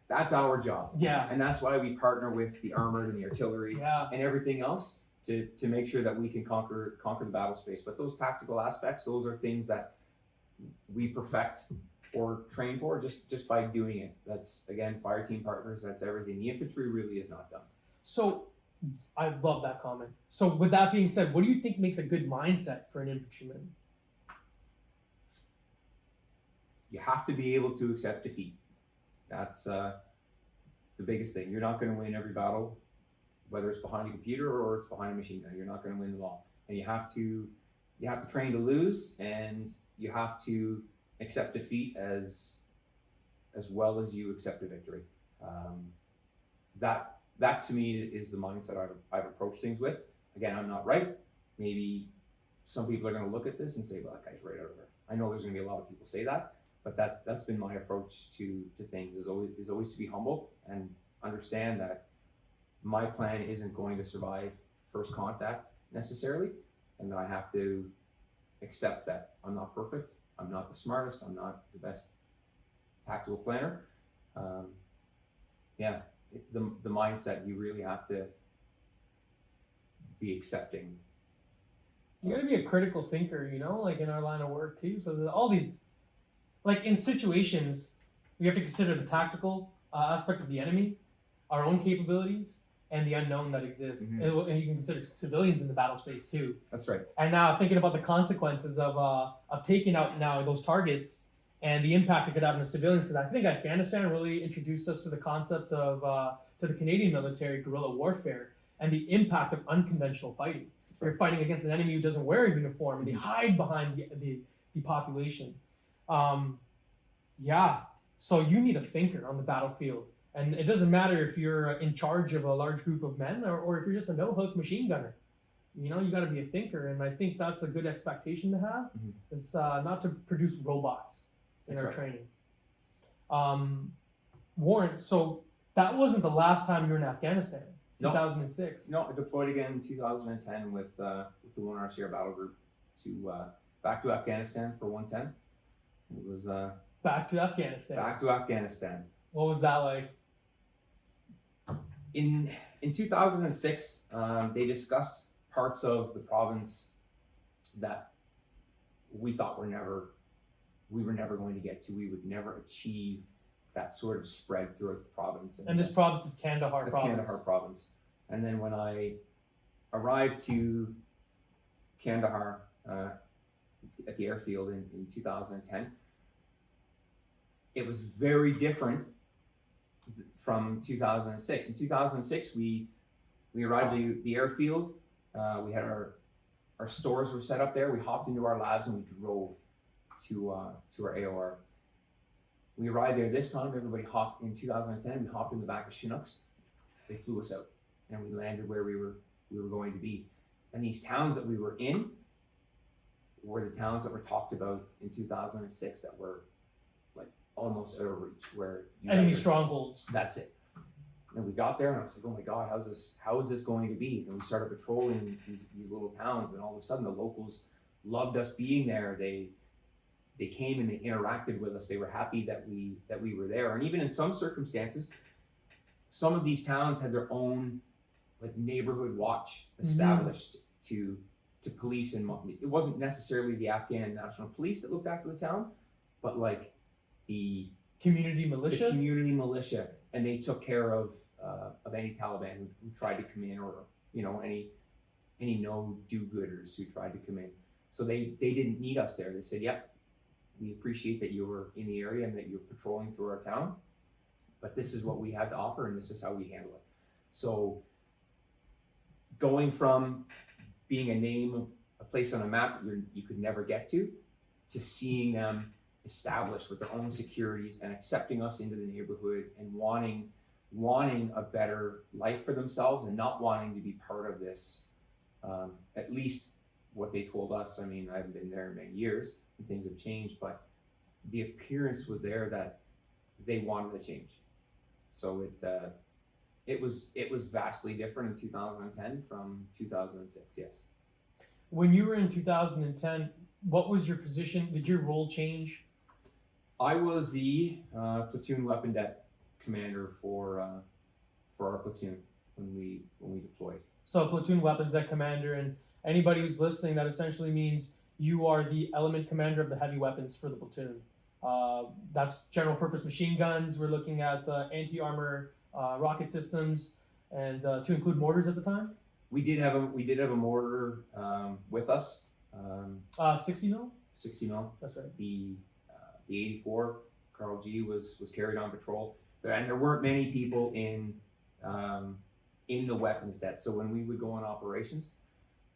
That's our job. Yeah. And that's why we partner with the armored and the artillery and everything else to make sure that we can conquer the battle space. But those tactical aspects, those are things that we perfect or train for just by doing it. That's, again, fire team partners, that's everything. The infantry really is not done. So I love that comment. So with that being said, what do you think makes a good mindset for an infantryman? you have to be able to accept defeat. That's the biggest thing. You're not going to win every battle, whether it's behind a computer or it's behind a machine gun. You're not going to win them all, and you have to train to lose, and you have to accept defeat as well as you accept a victory. That to me is the mindset I've approached things with. Again, I'm not right. Maybe some people are going to look at this and say, well, that guy's right over there. I know there's going to be a lot of people say that, but that's been my approach to things, is always to be humble and understand that my plan isn't going to survive first contact necessarily, and that I have to accept that I'm not perfect, I'm not the smartest, I'm not the best tactical planner. The mindset, you really have to be accepting. You gotta be a critical thinker, you know, like in our line of work too. So all these, like in situations, we have to consider the tactical aspect of the enemy, our own capabilities, and the unknown that exists. Mm-hmm. And you can consider civilians in the battle space too. That's right. And now thinking about the consequences of taking out now those targets and the impact it could have on the civilians, because I think Afghanistan really introduced us to the concept of to the Canadian military guerrilla warfare and the impact of unconventional fighting. You're fighting against an enemy who doesn't wear a uniform, and they hide behind the population. So you need a thinker on the battlefield. And it doesn't matter if you're in charge of a large group of men or if you're just a no-hook machine gunner. You know, you got to be a thinker. And I think that's a good expectation to have. Mm-hmm. It's not to produce robots in That's our right. training. Warrant, so that wasn't the last time you were in Afghanistan. No. 2006. No, I deployed again in 2010 with the 1 RCR battle group to back to Afghanistan for 110. It was Back to Afghanistan. back to Afghanistan. What was that like? In 2006, they discussed parts of the province that we thought we were never going to get to. We would never achieve that sort of spread throughout the province. And this province is Kandahar That's province. Kandahar province. And then when I arrived to Kandahar at the airfield in 2010, it was very different from 2006. In 2006, we arrived at the airfield. We had our stores were set up there. We hopped into our labs and we drove to our AOR. We arrived there this time. Everybody hopped in 2010. We hopped in the back of Chinooks. They flew us out, and we landed where we were going to be. And these towns that we were in were the towns that were talked about in 2006 that were like almost out of reach, where Enemy strongholds. That's it. And we got there, and I was like, "Oh my God, how is this going to be?" And we started patrolling these little towns, and all of a sudden, the locals loved us being there. They came and they interacted with us. They were happy that we were there. And even in some circumstances, some of these towns had their own like neighborhood watch established to police, and it wasn't necessarily the Afghan National Police that looked after the town, but like the Community militia. the community militia, and they took care of any Taliban who tried to come in, or any no do-gooders who tried to come in. So they didn't need us there. They said, "Yep, we appreciate that you were in the area and that you're patrolling through our town, but this is what we have to offer, and this is how we handle it." So going from being a name, a place on a map that you could never get to seeing them established with their own securities and accepting us into the neighborhood and wanting a better life for themselves and not wanting to be part of this, at least what they told us. I mean, I haven't been there in many years and things have changed, but the appearance was there that they wanted to change. So it was vastly different in 2010 from 2006. Yes. When you were in 2010, what was your position? Did your role change? I was the platoon weapon det commander for our platoon when we deployed. So platoon weapons det commander, and anybody who's listening, that essentially means you are the element commander of the heavy weapons for the platoon. That's general purpose machine guns. We're looking at anti-armor rocket systems, and to include mortars at the time. We did have a mortar with us. 60 mil. 60 mil. That's right. The the 84, Carl G was carried on patrol, and there weren't many people in the weapons desk. So when we would go on operations,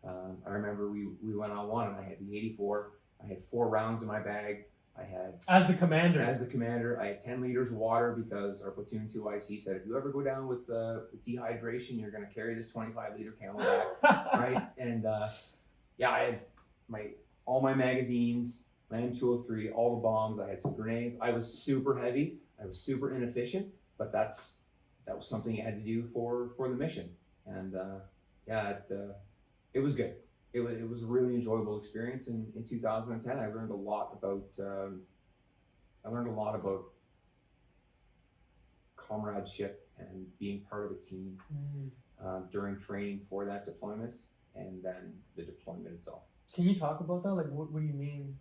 I remember we went on one, and I had the 84. I had 4 rounds in my bag. I had As the commander, I had 10 liters of water because our platoon 2IC said, if you ever go down with dehydration, you're going to carry this 25-liter camel back, right? And yeah, I had all my magazines, my M203, all the bombs. I had some grenades. I was super heavy. I was super inefficient, but that was something you had to do for the mission. And yeah, it was good. It was a really enjoyable experience. In 2010, I learned a lot about comradeship and being part of a team during training for that deployment, and then the deployment itself. Can you talk about that? Like, what do you mean?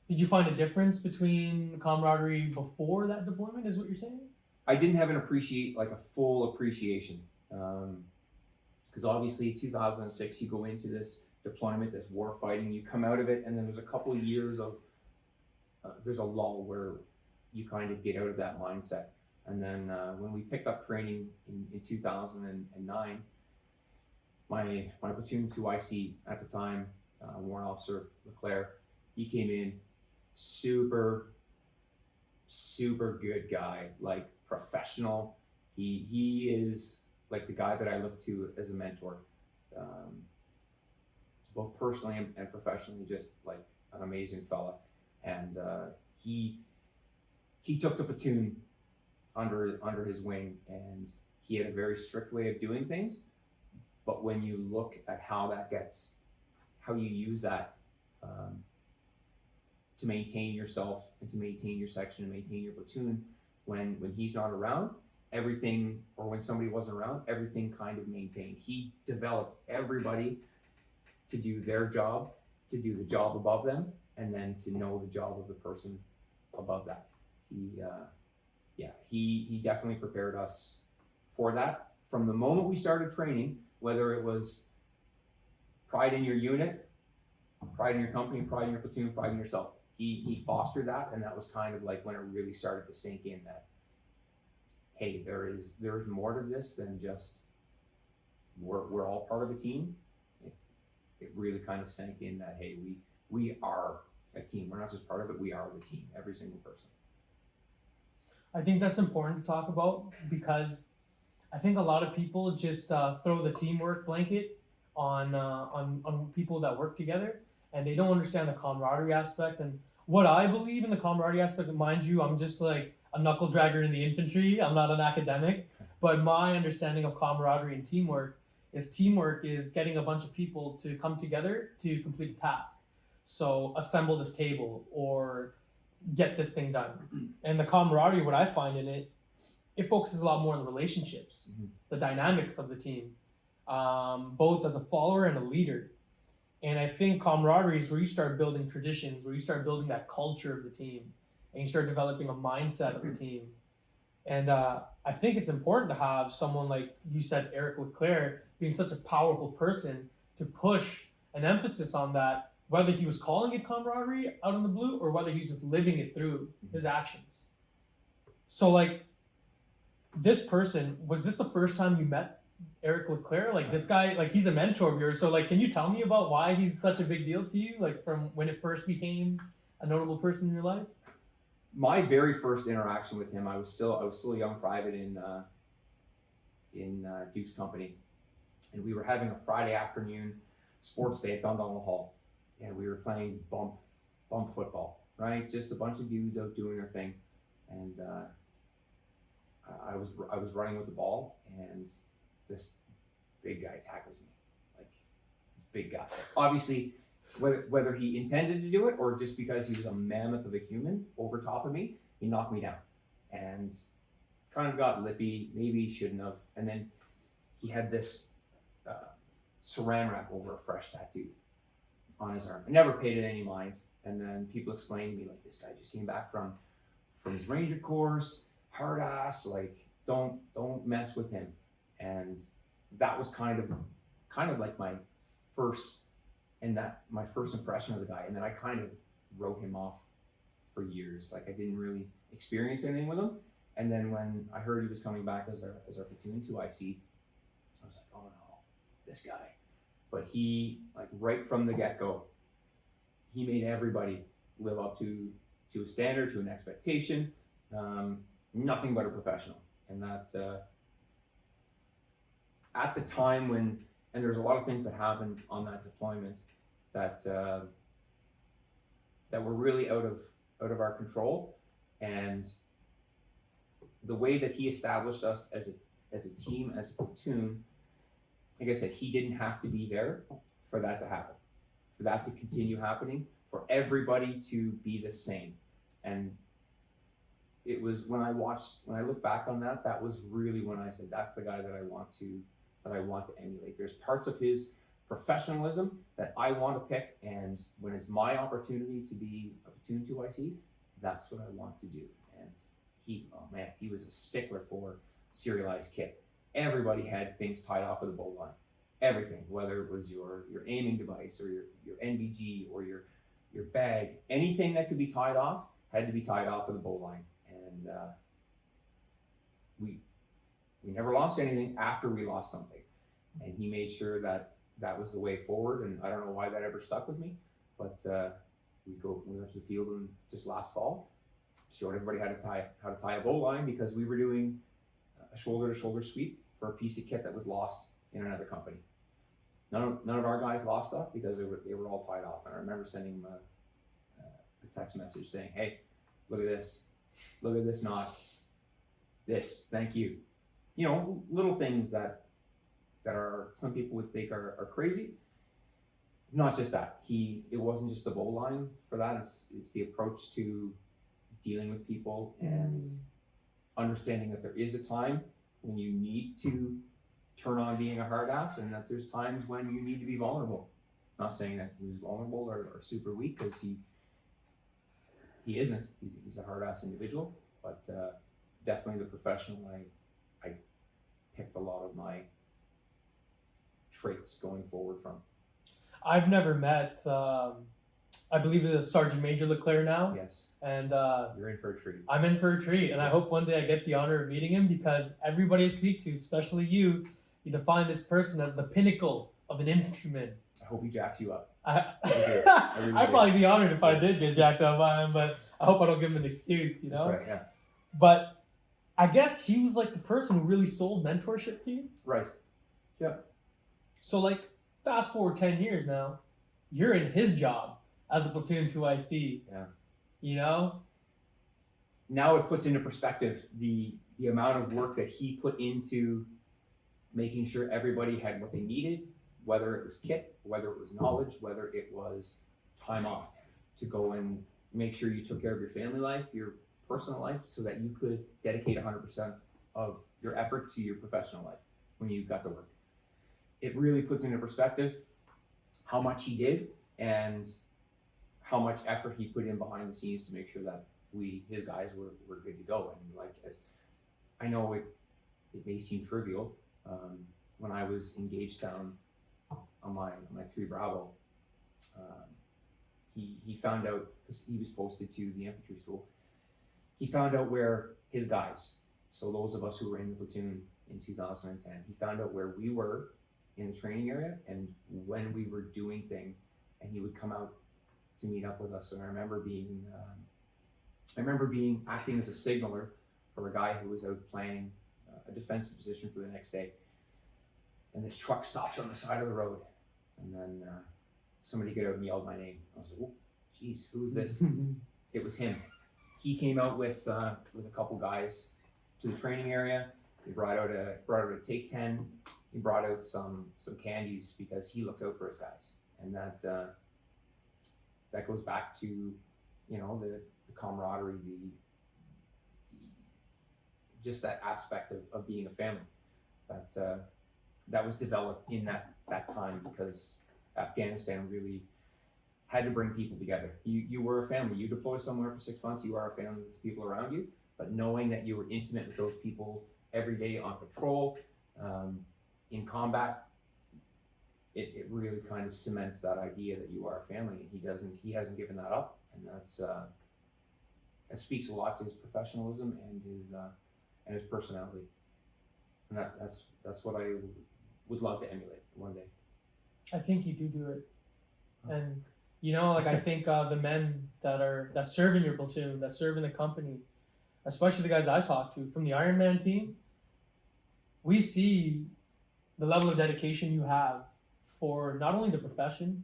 Did you find a difference between camaraderie before that deployment? Is what you're saying? I didn't have a full appreciation. Because obviously 2006, you go into this deployment, this war fighting, you come out of it, and then there's a couple of years of, there's a lull where you kind of get out of that mindset. And then when we picked up training in 2009, my platoon 2IC at the time, Warrant Officer Leclerc, he came in, super good guy, like professional. He is like the guy that I look to as a mentor, both personally and professionally, just like an amazing fella. And he took the platoon under his wing, and he had a very strict way of doing things. But when you look at how you use that to maintain yourself and to maintain your section and maintain your platoon, when he's not around, everything, or when somebody wasn't around, everything kind of maintained. He developed everybody to do their job, to do the job above them, and then to know the job of the person above that. He definitely prepared us for that. From the moment we started training, whether it was pride in your unit, pride in your company, pride in your platoon, pride in yourself, he fostered that, and that was kind of like when it really started to sink in that, hey, there's more to this than just we're all part of a team. It really kind of sank in that, hey, we are a team. We're not just part of it, we are the team, every single person. I think that's important to talk about, because I think a lot of people just throw the teamwork blanket on people that work together, and they don't understand the camaraderie aspect. And what I believe in the camaraderie aspect, mind you, I'm just like a knuckle dragger in the infantry. I'm not an academic, but my understanding of camaraderie and teamwork is getting a bunch of people to come together to complete a task. So assemble this table or get this thing done. And the camaraderie, what I find in it focuses a lot more on the relationships, the dynamics of the team, both as a follower and a leader. And I think camaraderie is where you start building traditions, where you start building that culture of the team, and you start developing a mindset of the team. And I think it's important to have someone like you said, Eric Leclerc, being such a powerful person to push an emphasis on that, whether he was calling it camaraderie out in the blue or whether he's just living it through his actions. So like, this person, was this the first time you met Eric Leclerc? Like, this guy, like, he's a mentor of yours. So like, can you tell me about why he's such a big deal to you? Like, from when it first became a notable person in your life? My very first interaction with him, I was still a young private in Duke's company, and we were having a Friday afternoon sports day at Dundonald Hall, and we were playing bump football, right? Just a bunch of dudes out doing their thing, and I was running with the ball, and this big guy tackles me, like, big guy. Obviously, whether he intended to do it or just because he was a mammoth of a human over top of me, he knocked me down, and kind of got lippy. Maybe he shouldn't have. And then he had this saran wrap over a fresh tattoo on his arm. I never paid it any mind. And then people explained to me, like, this guy just came back from his Ranger course, hard ass, like, don't mess with him. And that was kind of like my first impression of the guy. And then I kind of wrote him off for years. Like I didn't really experience anything with him. And then when I heard he was coming back as our platoon 2IC, I was like, oh no, this guy. But he, like right from the get-go, he made everybody live up to a standard, to an expectation, nothing but a professional. And that at the time when, and there's a lot of things that happened on that deployment that that were really out of our control, and the way that he established us as a team, as a platoon, like I said, he didn't have to be there for that to happen, for that to continue happening, for everybody to be the same. And it was when I look back on that, that was really when I said, that's the guy that I want to emulate. There's parts of his professionalism that I want to pick, and when it's my opportunity to be a platoon 2IC, that's what I want to do. And he was a stickler for serialized kit. Everybody had things tied off of the bow line. Everything, whether it was your aiming device or your NVG or your bag, anything that could be tied off had to be tied off of the bow line. And we never lost anything after we lost something. And he made sure that that was the way forward. And I don't know why that ever stuck with me, but we went to the field and just last fall showed everybody how to tie a bow line, because we were doing a shoulder-to-shoulder sweep for a piece of kit that was lost in another company. None of our guys lost stuff because they were all tied off. And I remember sending him a text message saying, hey, look at this knot, this, thank you. You know, little things that are, some people would think are crazy. Not just that. It wasn't just the bow line for that. It's the approach to dealing with people and understanding that there is a time when you need to turn on being a hard ass, and that there's times when you need to be vulnerable. Not saying that he was vulnerable or super weak, because he isn't. He's a hard ass individual, but definitely the professional. I picked a lot of my traits going forward from. I've never met, I believe it's Sergeant Major Leclerc now. Yes. And you're in for a treat. I'm in for a treat, and I hope one day I get the honor of meeting him, because everybody I speak to, especially you define this person as the pinnacle of an infantryman. I hope he jacks you up. I'd probably be honored if I did get jacked up by him, but I hope I don't give him an excuse, you know? That's right, yeah. But I guess he was like the person who really sold mentorship to you. Right. Yeah. So like, fast forward 10 years now, you're in his job as a platoon 2IC. Yeah. You know? Now it puts into perspective the amount of work that he put into making sure everybody had what they needed, whether it was kit, whether it was knowledge, whether it was time off to go and make sure you took care of your family life, your personal life, so that you could dedicate 100% of your effort to your professional life when you got to work. It really puts into perspective how much he did and how much effort he put in behind the scenes to make sure that his guys were good to go. And like, as I know it may seem trivial, when I was engaged down on my 3 Bravo, he found out, because he was posted to the infantry school, he found out where his guys, so those of us who were in the platoon in 2010, he found out where we were in the training area and when we were doing things, and he would come out to meet up with us. And I remember acting as a signaler for a guy who was out planning a defensive position for the next day. And this truck stops on the side of the road, and then somebody got out and yelled my name. I was like, "Oh, geez, who's this?" It was him. He came out with a couple guys to the training area. He brought out a Take 10. He brought out some candies because he looked out for his guys, and that goes back to, you know, the camaraderie, the just that aspect of being a family that was developed in that time, because Afghanistan really had to bring people together. You were a family. You deploy somewhere for 6 months, you are a family with the people around you, but knowing that you were intimate with those people every day on patrol, in combat, it really kind of cements that idea that you are a family, and he hasn't given that up, and it speaks a lot to his professionalism and his personality. And that's what I would love to emulate one day. I think you do it. And like I think the men that serve in your platoon, that serve in the company, especially the guys that I talk to from the Ironman team, we see the level of dedication you have for not only the profession,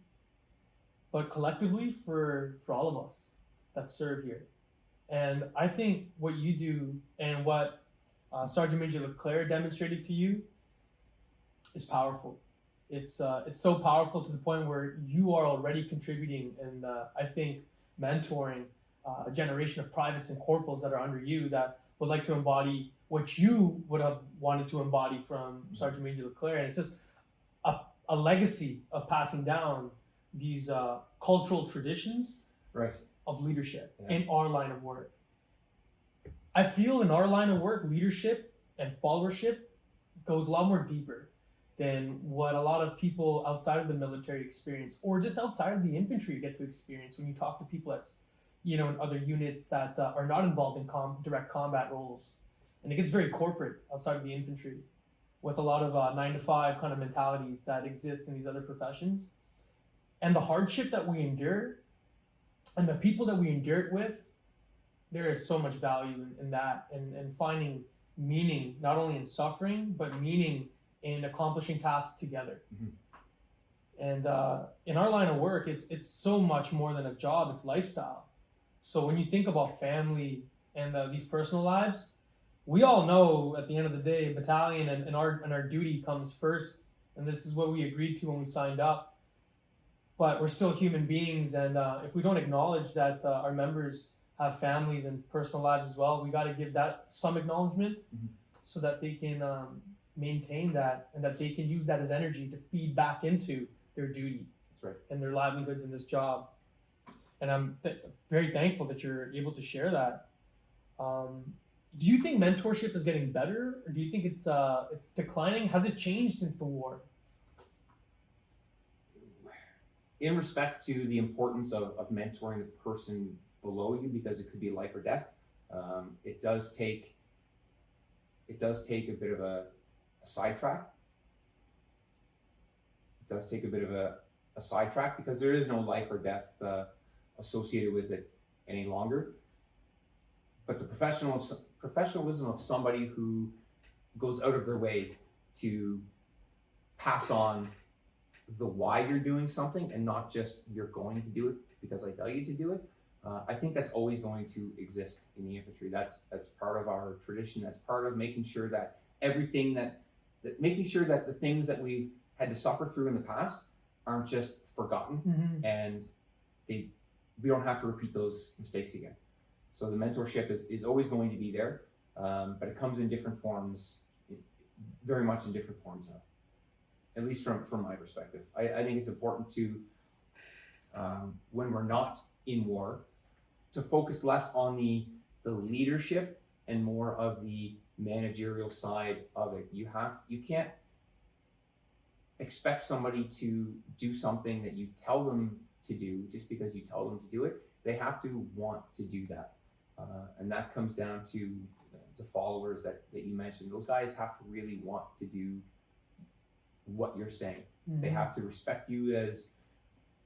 but collectively for all of us that serve here. And I think what you do and what Sergeant Major Leclerc demonstrated to you is powerful. It's so powerful to the point where you are already contributing and I think mentoring a generation of privates and corporals that are under you that would like to embody what you would have wanted to embody from Sergeant Major Leclerc. And it's just a legacy of passing down these cultural traditions Right. of leadership in our line of work. I feel in our line of work, leadership and followership goes a lot more deeper than what a lot of people outside of the military experience, or just outside of the infantry get to experience when you talk to people that's, in other units that are not involved in direct combat roles. And it gets very corporate outside of the infantry with a lot of 9-to-5 kind of mentalities that exist in these other professions. And the hardship that we endure and the people that we endure it with, there is so much value in that and finding meaning, not only in suffering, but meaning in accomplishing tasks together. Mm-hmm. And in our line of work, it's so much more than a job, it's lifestyle. So when you think about family and these personal lives, we all know at the end of the day, battalion and our duty comes first. And this is what we agreed to when we signed up. But we're still human beings. And if we don't acknowledge that our members have families and personal lives as well, we got to give that some acknowledgement so that they can maintain that and that they can use that as energy to feed back into their duty. That's right. And their livelihoods in this job. And I'm very thankful that you're able to share that. Do you think mentorship is getting better, or do you think it's declining? Has it changed since the war? In respect to the importance of mentoring the person below you, because it could be life or death, it does take a bit of a sidetrack. It does take a bit of a sidetrack because there is no life or death associated with it any longer. But the professionalism of somebody who goes out of their way to pass on the why you're doing something and not just you're going to do it because I tell you to do it, I think that's always going to exist in the infantry. That's part of our tradition. That's part of making sure that everything making sure that the things that we've had to suffer through in the past aren't just forgotten, and we don't have to repeat those mistakes again. So the mentorship is always going to be there, but it comes in different forms, very much in different forms now, at least from my perspective. I think it's important to, when we're not in war, to focus less on the leadership and more of the managerial side of it. You can't expect somebody to do something that you tell them to do just because you tell them to do it. They have to want to do that. And that comes down to the followers that you mentioned. Those guys have to really want to do what you're saying. They have to respect you as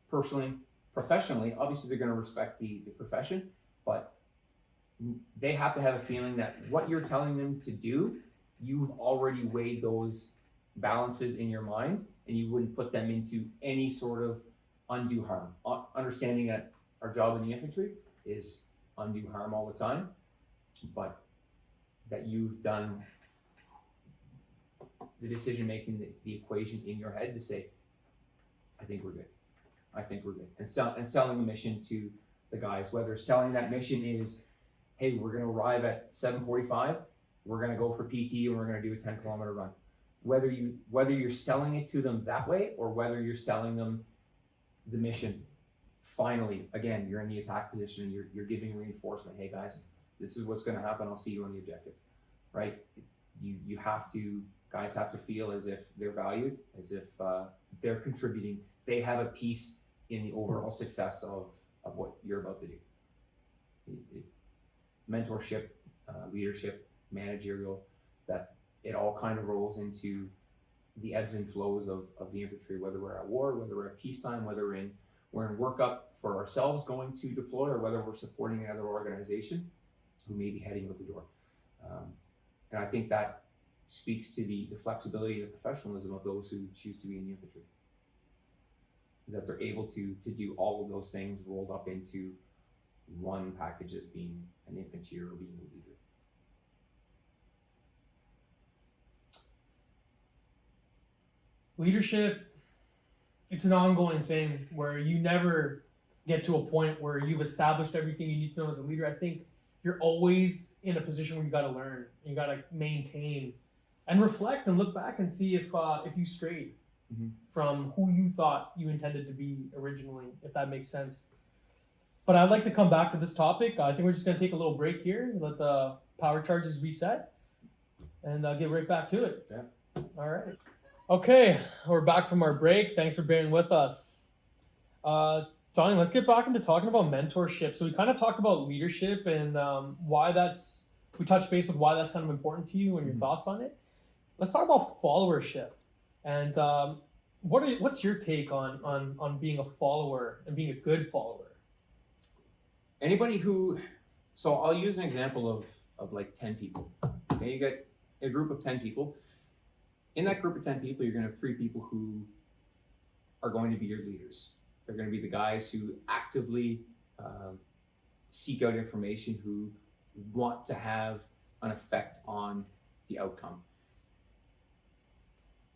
personally, professionally. Obviously, they're going to respect the profession, but they have to have a feeling that what you're telling them to do, you've already weighed those balances in your mind, and you wouldn't put them into any sort of undue harm. Understanding that our job in the infantry is undue harm all the time, but that you've done the decision making, the equation in your head to say, I think we're good. I think we're good. And selling the mission to the guys, whether selling that mission is, hey, we're going to arrive at 7:45, we're going to go for PT, and we're going to do a 10-kilometer run. Whether you're selling it to them that way, or whether you're selling them the mission, finally, again, you're in the attack position and you're giving reinforcement. Hey guys, this is what's going to happen. I'll see you on the objective, right? Guys have to feel as if they're valued, as if they're contributing. They have a piece in the overall success of what you're about to do. mentorship, leadership, managerial, that it all kind of rolls into the ebbs and flows of the infantry, whether we're at war, whether we're at peacetime, whether we're in workup for ourselves going to deploy, or whether we're supporting another organization who may be heading out the door. And I think that speaks to the flexibility and the professionalism of those who choose to be in the infantry. Is that they're able to do all of those things rolled up into one package as being an infantry or being a leader. Leadership, it's an ongoing thing where you never get to a point where you've established everything you need to know as a leader. I think you're always in a position where you got to learn, you got to maintain, and reflect and look back and see if you strayed from who you thought you intended to be originally, if that makes sense. But I'd like to come back to this topic. I think we're just going to take a little break here, let the power charges reset, and get right back to it. Yeah. All right. Okay, we're back from our break. Thanks for bearing with us. Donnie, let's get back into talking about mentorship. So we kind of talked about leadership and why we touched base with why that's kind of important to you and your thoughts on it. Let's talk about followership. And what's your take on being a follower and being a good follower? Anybody so I'll use an example of like 10 people. Okay, you get a group of 10 people. In that group of 10 people, you're going to have 3 people who are going to be your leaders. They're going to be the guys who actively seek out information, who want to have an effect on the outcome.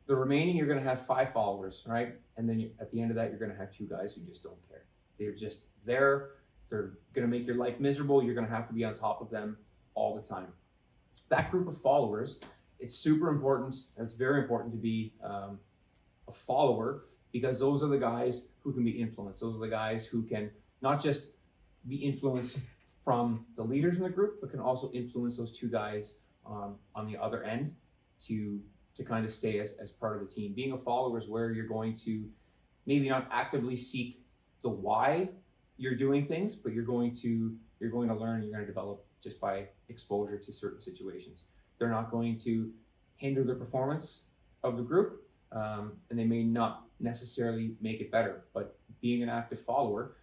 The remaining, you're going to have 5 followers, right? And then at the end of that, you're going to have 2 guys who just don't care. They're just there. They're going to make your life miserable. You're going to have to be on top of them all the time. That group of followers, it's super important, and it's very important to be a follower, because those are the guys who can be influenced. Those are the guys who can not just be influenced from the leaders in the group, but can also influence those 2 guys on the other end to kind of stay as part of the team. Being a follower is where you're going to maybe not actively seek the why you're doing things, but you're going to learn, you're going to develop just by exposure to certain situations. They're not going to hinder the performance of the group, and they may not necessarily make it better. But being an active follower,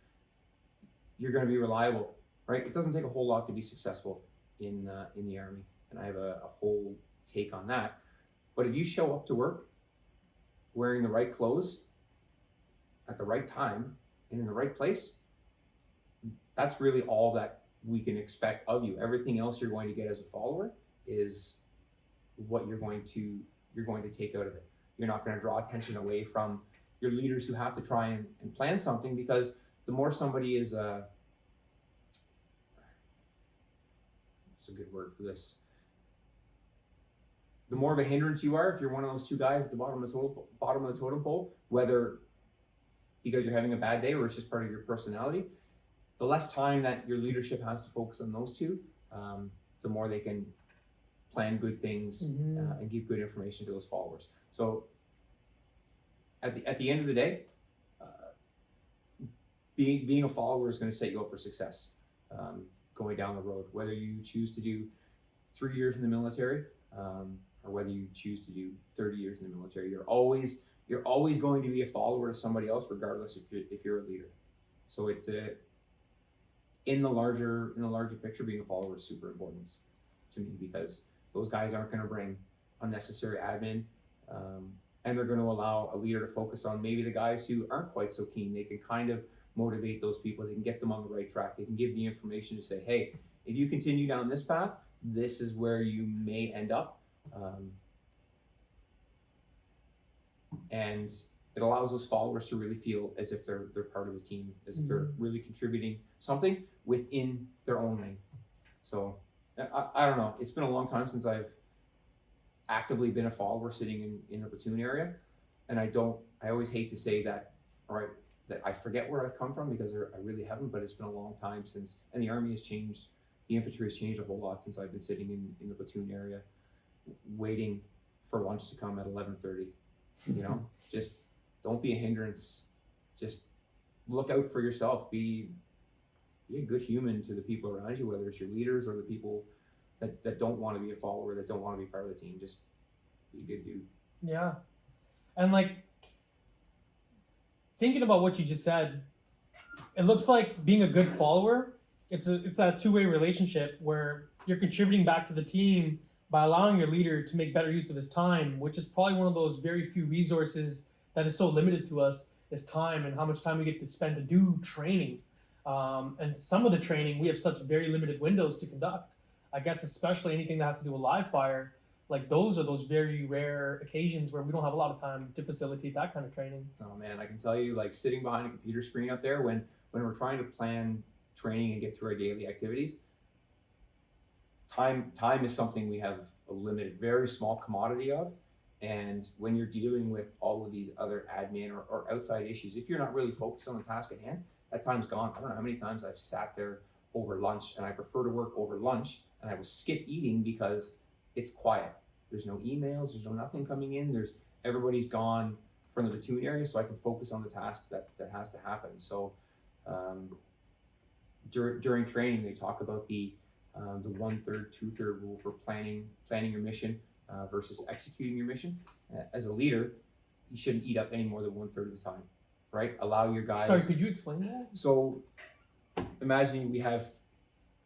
you're going to be reliable, right? It doesn't take a whole lot to be successful in the Army, and I have a whole take on that. But if you show up to work wearing the right clothes at the right time and in the right place, that's really all that we can expect of you. Everything else you're going to get as a follower is what you're going to take out of it. You're not going to draw attention away from your leaders who have to try and plan something, because the more somebody is what's a good word for this? The more of a hindrance you are, if you're one of those 2 guys at the bottom of the totem pole, whether because you're having a bad day or it's just part of your personality, the less time that your leadership has to focus on those 2, the more they can plan good things and give good information to those followers. So at the end of the day, being a follower is going to set you up for success going down the road, whether you choose to do 3 years in the military or whether you choose to do 30 years in the military. You're always going to be a follower to somebody else, regardless if you're a leader. So in the larger picture, being a follower is super important to me, because those guys aren't going to bring unnecessary admin, and they're going to allow a leader to focus on maybe the guys who aren't quite so keen. They can kind of motivate those people. They can get them on the right track. They can give the information to say, hey, if you continue down this path, this is where you may end up. And it allows those followers to really feel as if they're part of the team, as if they're really contributing something within their own lane. So I don't know. It's been a long time since I've actively been a follower sitting in a platoon area, and I always hate to say that, all right, that I forget where I've come from, because I really haven't. But it's been a long time since, and the Army has changed, the infantry has changed a whole lot since I've been sitting in the platoon area, waiting for lunch to come at 11:30. You know, just don't be a hindrance. Just look out for yourself. be a good human to the people around you, whether it's your leaders or the people that don't want to be a follower, that don't want to be part of the team. Just be a good dude. Yeah. And like thinking about what you just said, it looks like being a good follower, it's that two-way relationship where you're contributing back to the team by allowing your leader to make better use of his time, which is probably one of those very few resources that is so limited to us, is time and how much time we get to spend to do training. And some of the training we have such very limited windows to conduct. I guess especially anything that has to do with live fire, like those are those very rare occasions where we don't have a lot of time to facilitate that kind of training. Oh man, I can tell you, like sitting behind a computer screen up there when we're trying to plan training and get through our daily activities, time is something we have a limited, very small commodity of. And when you're dealing with all of these other admin or outside issues, if you're not really focused on the task at hand, that time's gone. I don't know how many times I've sat there over lunch, and I prefer to work over lunch, and I will skip eating because it's quiet. There's no emails, there's no nothing coming in, everybody's gone from the platoon area, so I can focus on the task that has to happen. So during training, they talk about the 1/3, 2/3 rule for planning your mission versus executing your mission. As a leader, you shouldn't eat up any more than 1/3 of the time, right? Allow your guys. Sorry, could you explain that? So imagine we have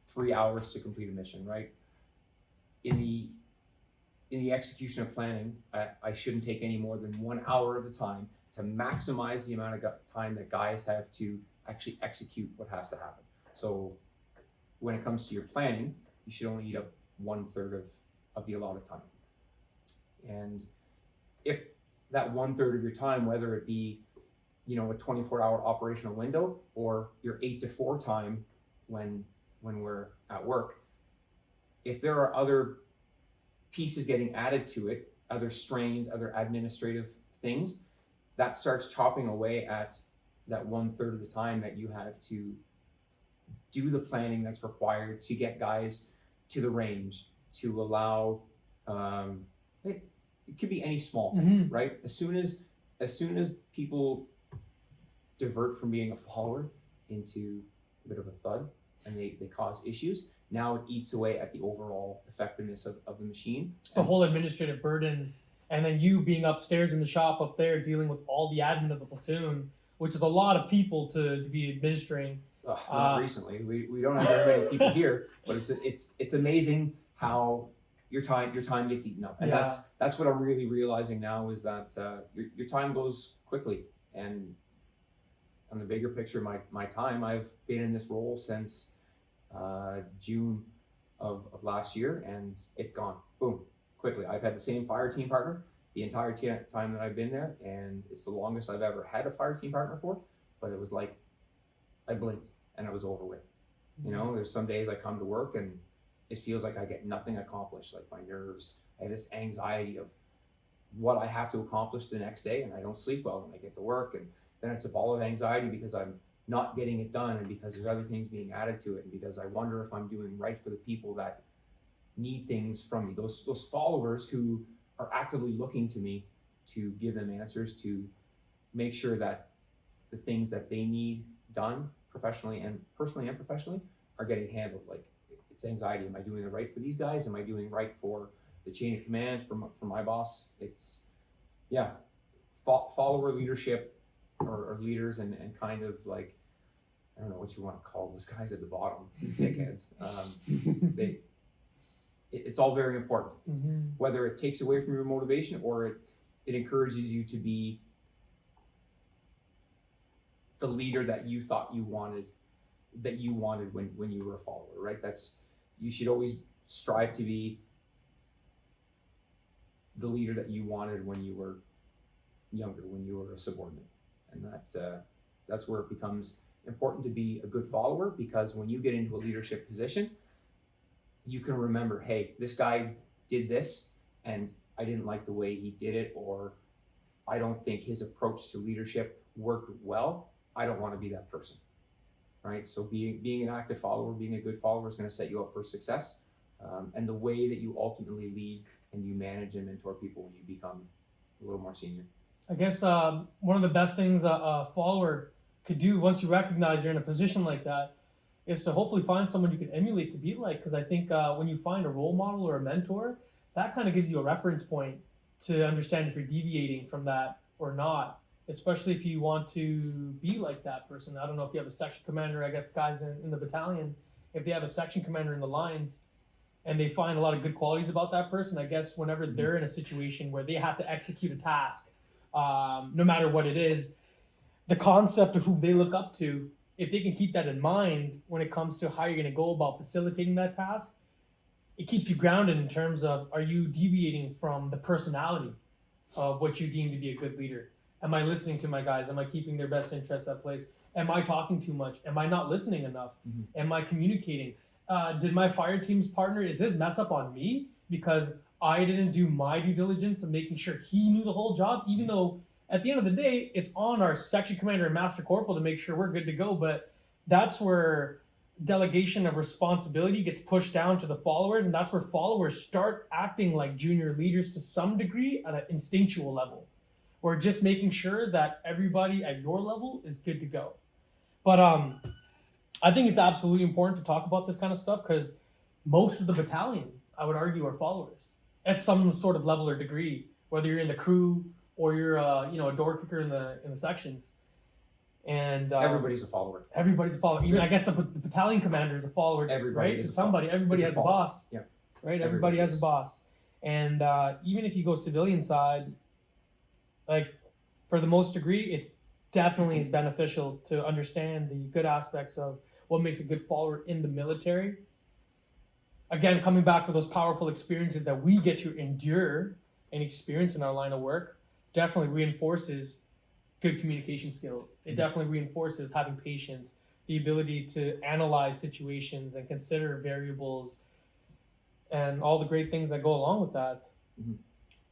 3 hours to complete a mission, right? In the execution of planning, I shouldn't take any more than 1 hour at a time to maximize the amount of time that guys have to actually execute what has to happen. So when it comes to your planning, you should only eat up 1/3 of the allotted time. And if that 1/3 of your time, whether it be, a 24-hour operational window or your 8 to 4 time when we're at work, if there are other pieces getting added to it, other strains, other administrative things, that starts chopping away at that 1/3 of the time that you have to do the planning that's required to get guys to the range, to allow, it could be any small thing, right? As soon as people divert from being a follower into a bit of a thud and they cause issues, now it eats away at the overall effectiveness of the machine. The whole administrative burden, and then you being upstairs in the shop up there dealing with all the admin of the platoon, which is a lot of people to be administering. Not recently. We don't have very many people here, but it's amazing how your time gets eaten up, and that's what I'm really realizing now is that your time goes quickly. And on the bigger picture, my time, I've been in this role since June of last year, and it's gone boom quickly. I've had the same fire team partner the entire time that I've been there, and it's the longest I've ever had a fire team partner for. But it was like I blinked and it was over with. There's some days I come to work and it feels like I get nothing accomplished. Like my nerves, I have this anxiety of what I have to accomplish the next day, and I don't sleep well when I get to work, and then it's a ball of anxiety because I'm not getting it done, and because there's other things being added to it, and because I wonder if I'm doing right for the people that need things from me, those followers who are actively looking to me to give them answers, to make sure that the things that they need done professionally and personally and professionally are getting handled. Like, it's anxiety. Am I doing it right for these guys? Am I doing right for the chain of command, for my boss? It's, follower leadership or leaders and kind of like, I don't know what you want to call those guys at the bottom, dickheads. It's all very important. Whether it takes away from your motivation or it encourages you to be the leader that you thought you wanted when you were a follower, right? You should always strive to be the leader that you wanted when you were younger, when you were a subordinate. And that's where it becomes important to be a good follower, because when you get into a leadership position, you can remember, hey, this guy did this and I didn't like the way he did it, or I don't think his approach to leadership worked well. I don't want to be that person, right? So being an active follower, being a good follower is going to set you up for success. And the way that you ultimately lead and you manage and mentor people when you become a little more senior. I guess one of the best things a follower could do once you recognize you're in a position like that is to hopefully find someone you can emulate to be like. Because I think when you find a role model or a mentor, that kind of gives you a reference point to understand if you're deviating from that or not, especially if you want to be like that person. I don't know if you have a section commander, I guess guys in the battalion, if they have a section commander in the lines and they find a lot of good qualities about that person, I guess whenever they're in a situation where they have to execute a task, no matter what it is, the concept of who they look up to, if they can keep that in mind when it comes to how you're going to go about facilitating that task, it keeps you grounded in terms of, are you deviating from the personality of what you deem to be a good leader? Am I listening to my guys? Am I keeping their best interests at place? Am I talking too much? Am I not listening enough? Am I communicating? Did my fire team's partner, is his mess up on me because I didn't do my due diligence of making sure he knew the whole job, even though at the end of the day, it's on our section commander and master corporal to make sure we're good to go. But that's where delegation of responsibility gets pushed down to the followers, and that's where followers start acting like junior leaders to some degree at an instinctual level. We're just making sure that everybody at your level is good to go. But I think it's absolutely important to talk about this kind of stuff because most of the battalion, I would argue, are followers at some sort of level or degree, whether you're in the crew or you're a door kicker in the sections. And everybody's a follower. Everybody's a follower. Even I guess the battalion commander is a follower, right? To somebody, everybody has a boss. Yeah. Right. Everybody has a boss, and even if you go civilian side, like for the most degree, it definitely is beneficial to understand the good aspects of what makes a good follower in the military. Again, coming back for those powerful experiences that we get to endure and experience in our line of work, definitely reinforces good communication skills. It definitely reinforces having patience, the ability to analyze situations and consider variables and all the great things that go along with that.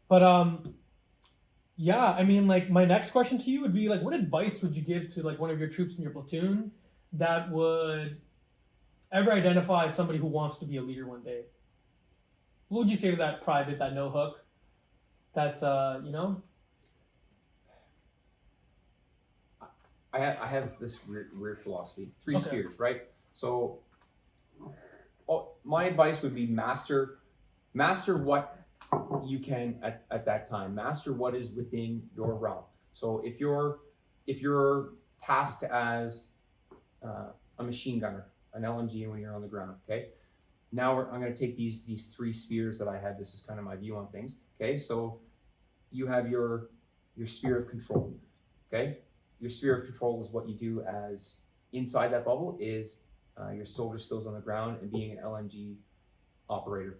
But yeah, I mean, like my next question to you would be like, what advice would you give to like one of your troops in your platoon that would ever identify somebody who wants to be a leader one day? What would you say to that private, that no hook, that I have this weird philosophy. Three spheres, right? So, my advice would be master what you can at that time. Master what is within your realm. So if you're tasked as a machine gunner, an LMG when you're on the ground, okay. Now I'm going to take these three spheres that I have. This is kind of my view on things. Okay, so you have your sphere of control. Okay. Your sphere of control is what you do as inside that bubble is your soldier skills on the ground and being an LMG operator.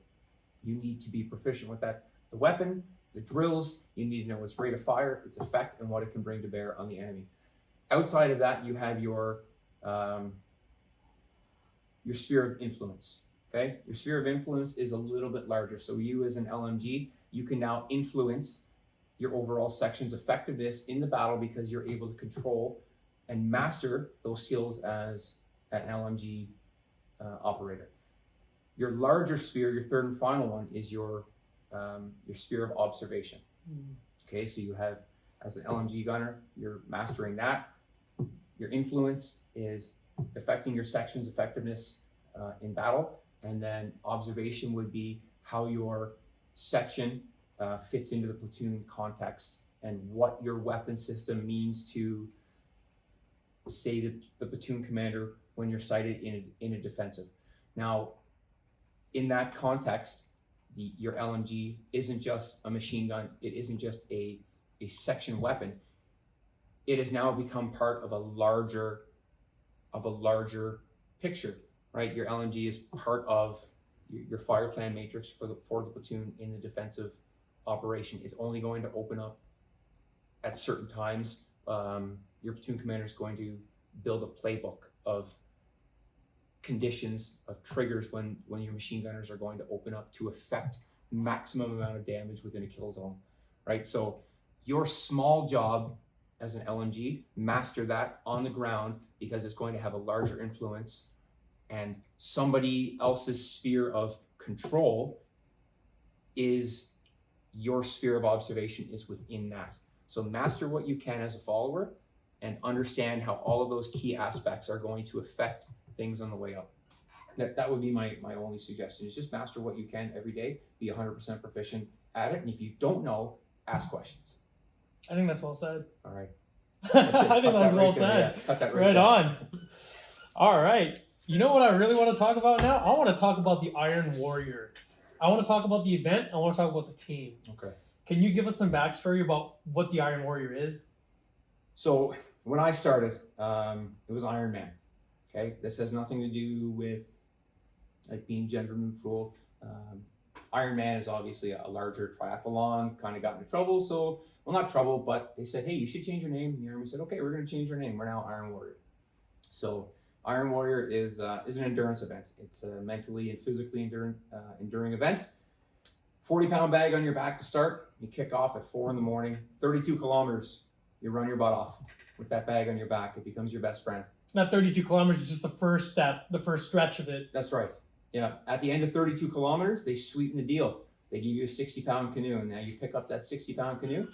You need to be proficient with that. The weapon, the drills, you need to know its rate of fire, its effect, and what it can bring to bear on the enemy. Outside of that, you have your sphere of influence. Okay, your sphere of influence is a little bit larger. So you as an LMG, you can now influence your overall section's effectiveness in the battle because you're able to control and master those skills as an LMG operator. Your larger sphere, your third and final one, is your sphere of observation. Okay, so you have, as an LMG gunner, you're mastering that. Your influence is affecting your section's effectiveness in battle, and then observation would be how your section fits into the platoon context and what your weapon system means to, say, the platoon commander when you're sighted in a defensive. Now, in that context, your LMG isn't just a machine gun. It isn't just a section weapon. It has now become part of a larger picture, right? Your LMG is part of your fire plan matrix for the platoon in the defensive operation. Is only going to open up at certain times. Your platoon commander is going to build a playbook of conditions, of triggers when your machine gunners are going to open up to affect maximum amount of damage within a kill zone, right? So your small job as an LMG, master that on the ground because it's going to have a larger influence, and somebody else's sphere of control is your sphere of observation is within that. So master what you can as a follower and understand how all of those key aspects are going to affect things on the way up. That would be my only suggestion, is just master what you can every day, be 100% proficient at it, and if you don't know, ask questions. I think that's well said. All right. I think that's well said. Yeah, cut that Right there. on. All right. You know what I really want to talk about now? I want to talk about the Iron Warrior. I want to talk about the event. I want to talk about the team. Okay. Can you give us some backstory about what the Iron Warrior is? So when I started, it was Iron Man. Okay, this has nothing to do with like being gender neutral. Iron Man is obviously a larger triathlon. Kind of got into trouble. So, well, not trouble, but they said, hey, you should change your name. And the Army said, okay, we're going to change your name. We're now Iron Warrior. So Iron Warrior is an endurance event. It's a mentally and physically enduring event. 40-pound bag on your back to start. You kick off at 4 a.m, 32 kilometers. You run your butt off with that bag on your back. It becomes your best friend. Not 32 kilometers is just the first step, the first stretch of it. That's right. Yeah. At the end of 32 kilometers, they sweeten the deal. They give you a 60-pound canoe, and now you pick up that 60-pound canoe,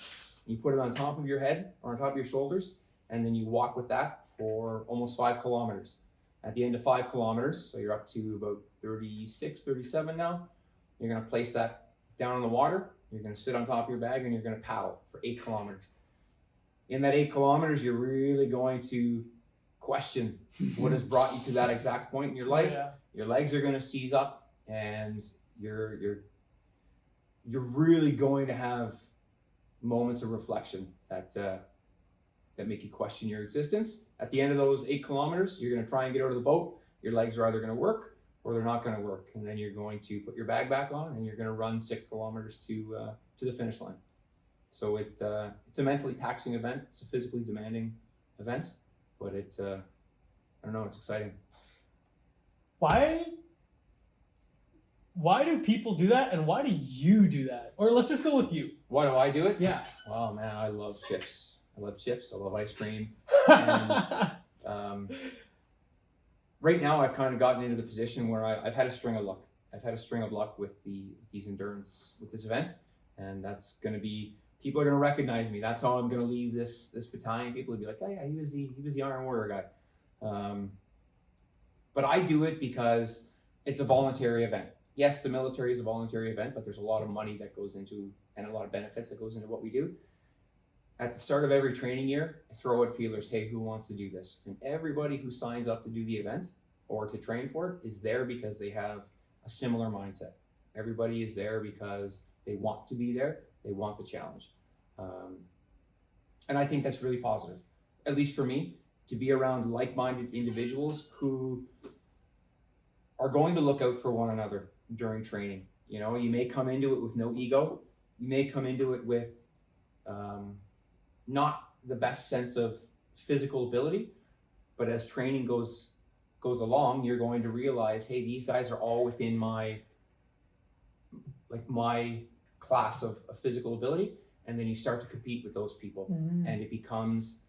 you put it on top of your head or on top of your shoulders, and then you walk with that for almost 5 kilometers. At the end of 5 kilometers, so you're up to about 36, 37 now, you're going to place that down in the water, you're going to sit on top of your bag, and you're going to paddle for 8 kilometers. In that 8 kilometers, you're really going to question what has brought you to that exact point in your life. Yeah. Your legs are going to seize up, and you're really going to have moments of reflection that make you question your existence. At the end of those 8 kilometers, you're going to try and get out of the boat. Your legs are either going to work or they're not going to work, and then you're going to put your bag back on, and you're going to run 6 kilometers to the finish line. So it's a mentally taxing event. It's a physically demanding event, but I don't know, it's exciting. Why do people do that, and why do you do that? Or let's just go with you. Why do I do it? Yeah. Oh man, I love chips. I love chips. I love ice cream. And right now, I've kind of gotten into the position where I've had a string of luck. I've had a string of luck with this event, and that's going to be, people are going to recognize me. That's how I'm going to leave this battalion. People will be like, oh yeah, he was the Iron Warrior guy. But I do it because it's a voluntary event. Yes, the military is a voluntary event, but there's a lot of money that goes into, and a lot of benefits that goes into what we do. At the start of every training year, I throw out feelers, hey, who wants to do this? And everybody who signs up to do the event or to train for it is there because they have a similar mindset. Everybody is there because they want to be there. They want the challenge. And I think that's really positive, at least for me, to be around like-minded individuals who are going to look out for one another during training. You know, you may come into it with no ego. You may come into it with not the best sense of physical ability, but as training goes along, you're going to realize, hey, these guys are all within my class of physical ability, and then you start to compete with those people, and it becomes,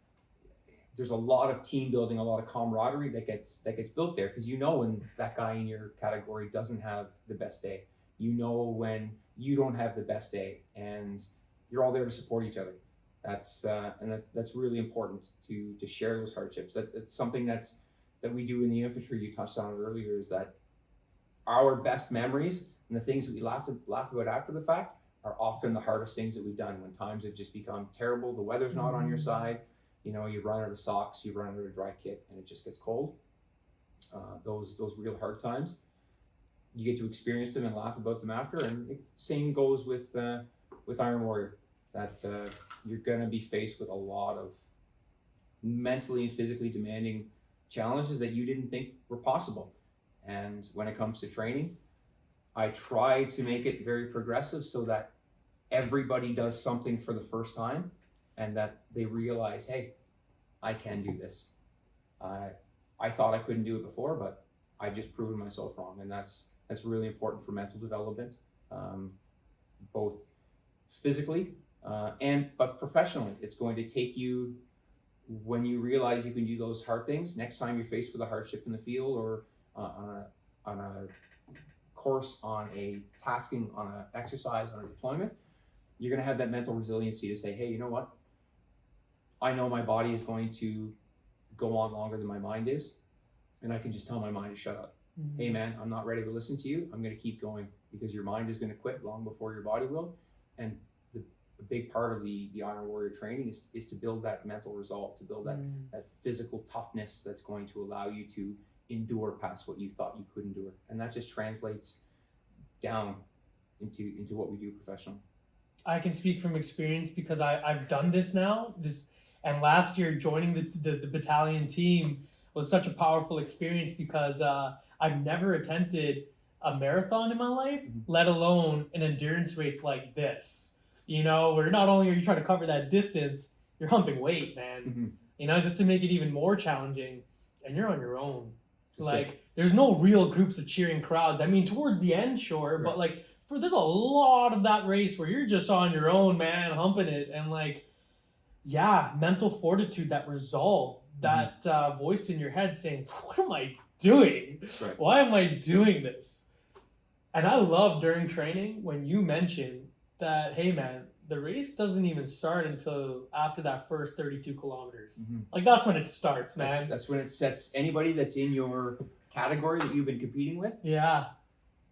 there's a lot of team building, a lot of camaraderie that gets built there, because you know when that guy in your category doesn't have the best day, you know when you don't have the best day, and you're all there to support each other. That's really important to share those hardships. That's something that we do in the infantry. You touched on it earlier, is that our best memories and the things that we laugh about after the fact are often the hardest things that we've done, when times have just become terrible. The weather's not on your side. You know, you run out of socks, you run out of dry kit, and it just gets cold. Those real hard times, you get to experience them and laugh about them after. And same goes with Iron Warrior. That you're going to be faced with a lot of mentally and physically demanding challenges that you didn't think were possible. And when it comes to training, I try to make it very progressive so that everybody does something for the first time, and that they realize, hey, I can do this. I thought I couldn't do it before, but I've just proven myself wrong. And that's really important for mental development, both physically but professionally. It's going to take you, when you realize you can do those hard things, next time you're faced with a hardship in the field, or on a course, on a tasking, on an exercise, on a deployment, you're going to have that mental resiliency to say, hey, you know what? I know my body is going to go on longer than my mind is, and I can just tell my mind to shut up. Hey man, I'm not ready to listen to you. I'm going to keep going, because your mind is going to quit long before your body will. And a big part of the Iron Warrior training is to build that mental resolve, to build that physical toughness that's going to allow you to endure past what you thought you could endure. And that just translates down into what we do professionally. I can speak from experience because I've done this now. And last year joining the battalion team was such a powerful experience because I've never attempted a marathon in my life, let alone an endurance race like this. You know, where not only are you trying to cover that distance, you're humping weight, man. You know, just to make it even more challenging, and you're on your own. There's no real groups of cheering crowds. I mean, towards the end, sure, but like there's a lot of that race where you're just on your own, man, humping it, and mental fortitude, that resolve, that voice in your head saying, "What am I doing? Right. Why am I doing this?" And I love during training when you mention that, hey, man, the race doesn't even start until after that first 32 kilometers. Like, that's when it starts, man. That's when it sets anybody that's in your category that you've been competing with. Yeah.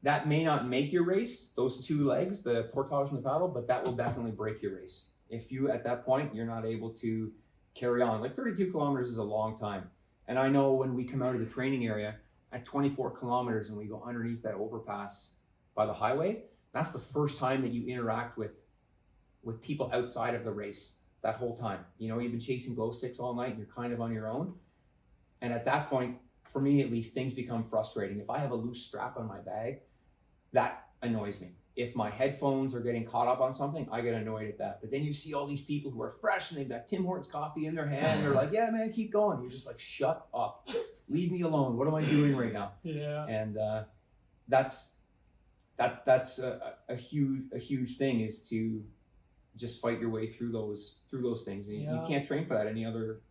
That may not make your race, those 2 legs, the portage and the paddle, but that will definitely break your race. If you, at that point, you're not able to carry on. Like 32 kilometers is a long time. And I know when we come out of the training area at 24 kilometers and we go underneath that overpass by the highway, that's the first time that you interact with people outside of the race that whole time. You know, you've been chasing glow sticks all night and you're kind of on your own. And at that point, for me at least, things become frustrating. If I have a loose strap on my bag, that annoys me. If my headphones are getting caught up on something, I get annoyed at that. But then you see all these people who are fresh and they've got Tim Hortons coffee in their hand. And they're like, yeah, man, keep going. You're just like, shut up. Leave me alone. What am I doing right now? Yeah. And that's a huge thing, is to just fight your way through those things. And you can't train for that any other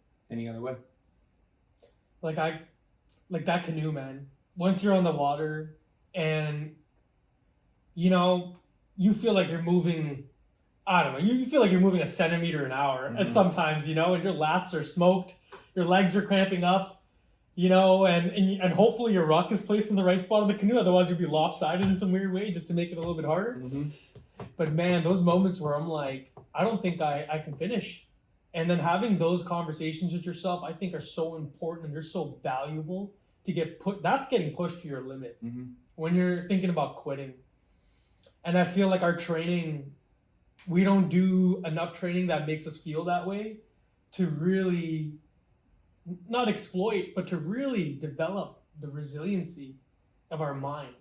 way. Like that canoe, man. Once you're on the water and you know, you feel like you're moving, I don't know, you feel like you're moving a centimeter an hour and sometimes, you know, and your lats are smoked, your legs are cramping up, you know, and hopefully your ruck is placed in the right spot on the canoe, otherwise you'd be lopsided in some weird way just to make it a little bit harder. But man, those moments where I'm like, I don't think I can finish. And then having those conversations with yourself, I think, are so important and they're so valuable to that's getting pushed to your limit when you're thinking about quitting. And I feel like our training, we don't do enough training that makes us feel that way, to really not exploit, but to really develop the resiliency of our mind.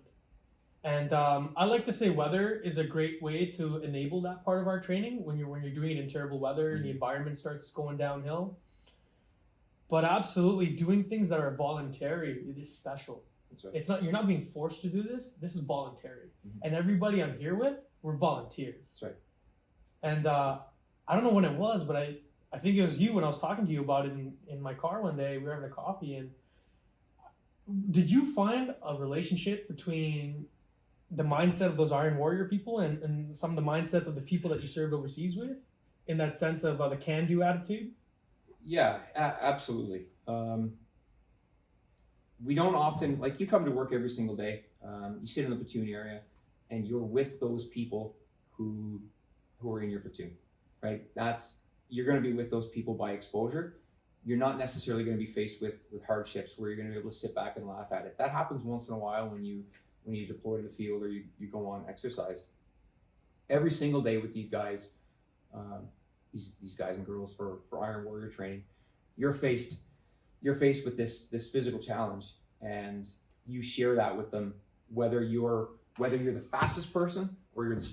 And I like to say weather is a great way to enable that part of our training when you're doing it in terrible weather and the environment starts going downhill. But absolutely, doing things that are voluntary is special. That's right. It's not, you're not being forced to do this. This is voluntary. And everybody I'm here with, we're volunteers. That's right. And I don't know when it was, but I think it was you when I was talking to you about it in my car one day. We were having a coffee, and did you find a relationship between the mindset of those Iron Warrior people and some of the mindsets of the people that you served overseas with, in that sense of the can-do attitude? Yeah, absolutely. We don't often, like, you come to work every single day, you sit in the platoon area, and you're with those people who are in your platoon, right? You're going to be with those people by exposure. You're not necessarily going to be faced with hardships where you're going to be able to sit back and laugh at it. That happens once in a while when you deploy to the field or you go on exercise. Every single day with these guys, these guys and girls for Iron Warrior training, you're faced with this physical challenge, and you share that with them, whether you're the fastest person or you're the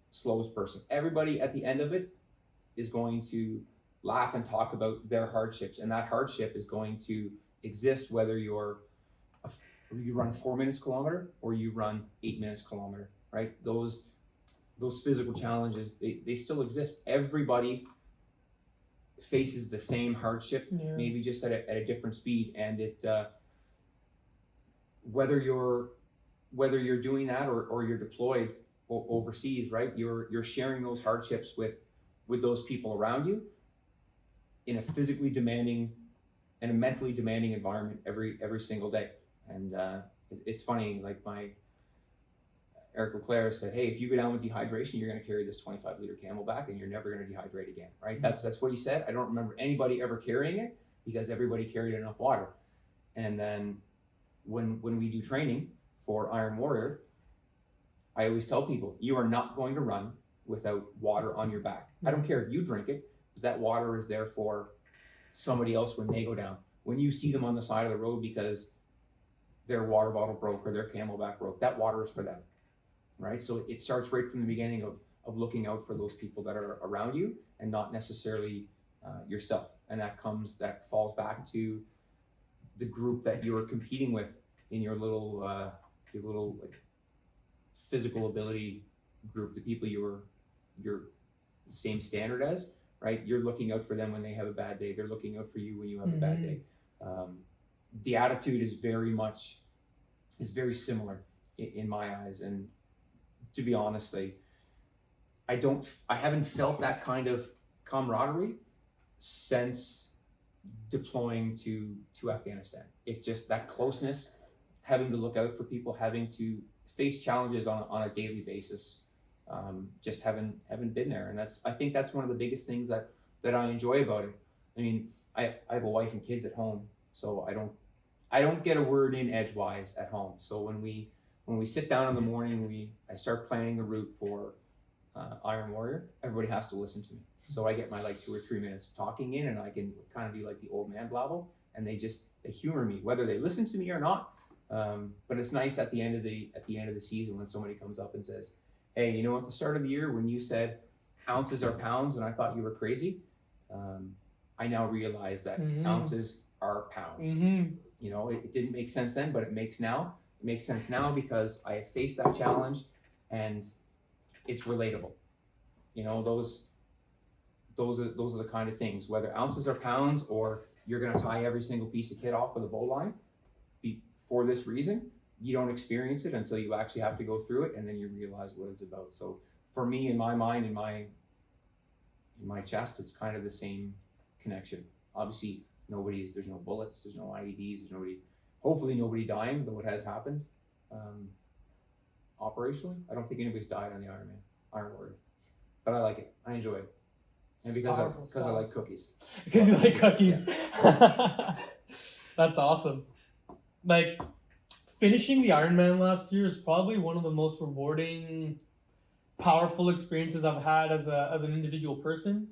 slowest person. Everybody at the end of it is going to laugh and talk about their hardships, and that hardship is going to exist whether you run 4 minutes kilometer or you run 8 minutes kilometer, right? Those physical challenges, they still exist. Everybody faces the same hardship, maybe just at a different speed, and it whether you're doing that or you're deployed overseas, right? You're sharing those hardships with those people around you in a physically demanding in a mentally demanding environment every single day. And it's funny, like Eric Leclerc said, hey, if you go down with dehydration, you're going to carry this 25-liter Camelback and you're never going to dehydrate again, right? That's what he said. I don't remember anybody ever carrying it because everybody carried enough water. And then when we do training for Iron Warrior, I always tell people, you are not going to run without water on your back. I don't care if you drink it, but that water is there for somebody else when they go down. When you see them on the side of the road because their water bottle broke or their Camelback broke, that water is for them, right? So it starts right from the beginning of looking out for those people that are around you and not necessarily yourself. And that falls back to the group that you are competing with in your little like, physical ability group, the people you're the same standard as, right? You're looking out for them when they have a bad day. They're looking out for you when you have a bad day. The attitude is very similar in my eyes. And to be honest, I haven't felt that kind of camaraderie since deploying to Afghanistan. It just, that closeness, having to look out for people, having to face challenges on a daily basis, just haven't been there. And I think that's one of the biggest things that I enjoy about it. I mean, I have a wife and kids at home, so I don't get a word in edgewise at home. So when we sit down in the morning, I start planning the route for Iron Warrior, everybody has to listen to me. So I get my like 2 or 3 minutes of talking in, and I can kind of do like the old man blabble, and they humor me, whether they listen to me or not. But it's nice at the end of the season when somebody comes up and says, hey, you know, at the start of the year when you said ounces are pounds and I thought you were crazy, I now realize that ounces are pounds. You know, it didn't make sense then, but it makes sense now because I have faced that challenge and it's relatable. You know, those are the kind of things, whether ounces are pounds or you're going to tie every single piece of kit off with a bowline. For this reason, you don't experience it until you actually have to go through it, and then you realize what it's about. So for me, in my mind, in my chest, it's kind of the same connection. Obviously, there's no bullets, there's no IEDs, hopefully nobody dying, though it has happened. Operationally, I don't think anybody's died on the Iron Warrior, but I like it. I enjoy it, and because I like cookies. Because you like cookies. Yeah. That's awesome. Like, finishing the Ironman last year is probably one of the most rewarding, powerful experiences I've had as an individual person.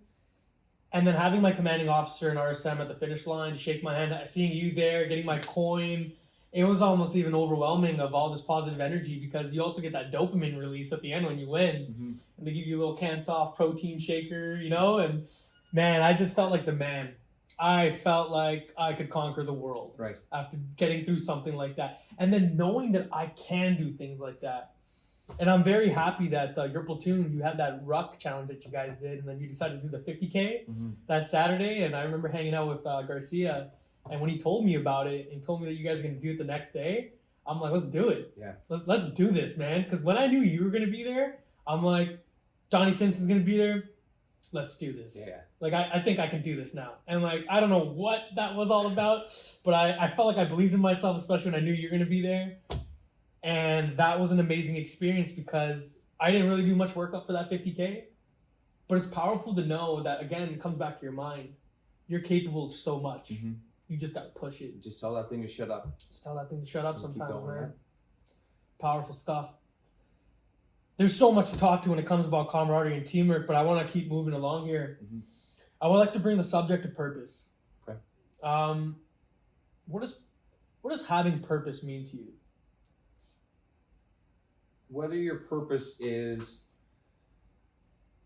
And then having my commanding officer and RSM at the finish line, shake my hand, seeing you there, getting my coin, it was almost even overwhelming of all this positive energy, because you also get that dopamine release at the end when you win. And they give you a little CanSoft protein shaker, you know, and man, I just felt like the man. I felt like I could conquer the world after getting through something like that. And then knowing that I can do things like that. And I'm very happy that your platoon, you had that ruck challenge that you guys did, and then you decided to do the 50K that Saturday. And I remember hanging out with Garcia, and when he told me about it and told me that you guys are going to do it the next day, I'm like, let's do it. Yeah. Let's do this, man. Because when I knew you were going to be there, I'm like, Donnie Simpson's going to be there. Let's do this. Yeah. Like, I think I can do this now. And like, I don't know what that was all about, but I felt like I believed in myself, especially when I knew you were going to be there. And that was an amazing experience because I didn't really do much work up for that 50K, but it's powerful to know that, again, it comes back to your mind. You're capable of so much. You just got to push it. Just tell that thing to shut up. Just tell that thing to shut up sometimes, man. Powerful stuff. There's so much to talk to when it comes about camaraderie and teamwork, but I want to keep moving along here. I would like to bring the subject of purpose. Okay. What does having purpose mean to you? Whether your purpose is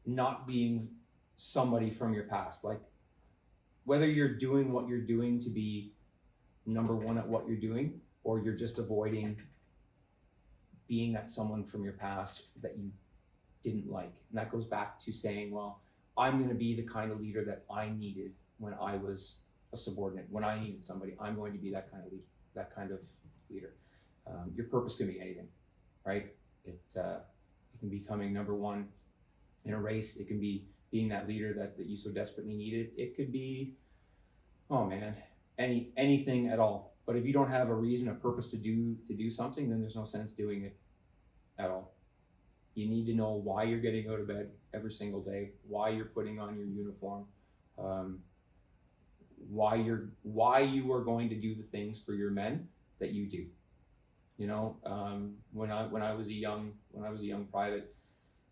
not being somebody from your past, like whether you're doing what you're doing to be number one at what you're doing, or you're just avoiding being that someone from your past that you didn't like. And that goes back to saying, well, I'm going to be the kind of leader that I needed when I was a subordinate. When I needed somebody, I'm going to be that kind of leader. Your purpose can be anything, right? It can be becoming number one in a race. It can be being that leader that you so desperately needed. It could be, oh man, anything at all. But if you don't have a reason, a purpose to do something, then there's no sense doing it at all. You need to know why you're getting out of bed every single day, why you're putting on your uniform, why you are going to do the things for your men that you do. You know, when I was a young private,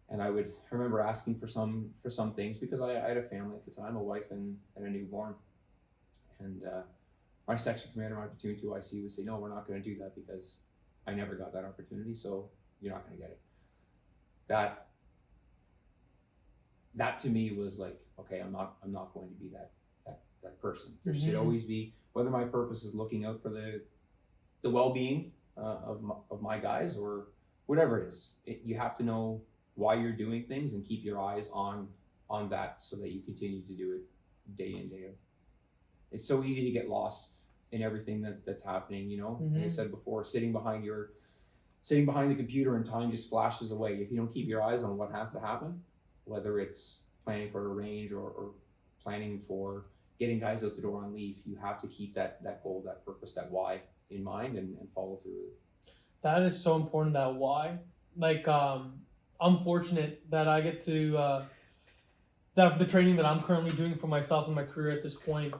and I remember asking for some things because I had a family at the time, a wife and a newborn, and my section commander, my platoon 2IC would say, no, we're not going to do that because I never got that opportunity, so you're not going to get it. That to me was like, okay, I'm not going to be that person. There should always be, whether my purpose is looking out for the well-being of my guys or whatever it is, you have to know why you're doing things and keep your eyes on that so that you continue to do it day in, day out. It's so easy to get lost in everything that's happening, you know. Like I said before, sitting behind the computer and time just flashes away. If you don't keep your eyes on what has to happen, whether it's planning for a range or planning for getting guys out the door on leave, you have to keep that goal, that purpose, that why in mind and follow through with it. That is so important, that why. Like, I'm fortunate that I get to, that the training that I'm currently doing for myself in my career at this point,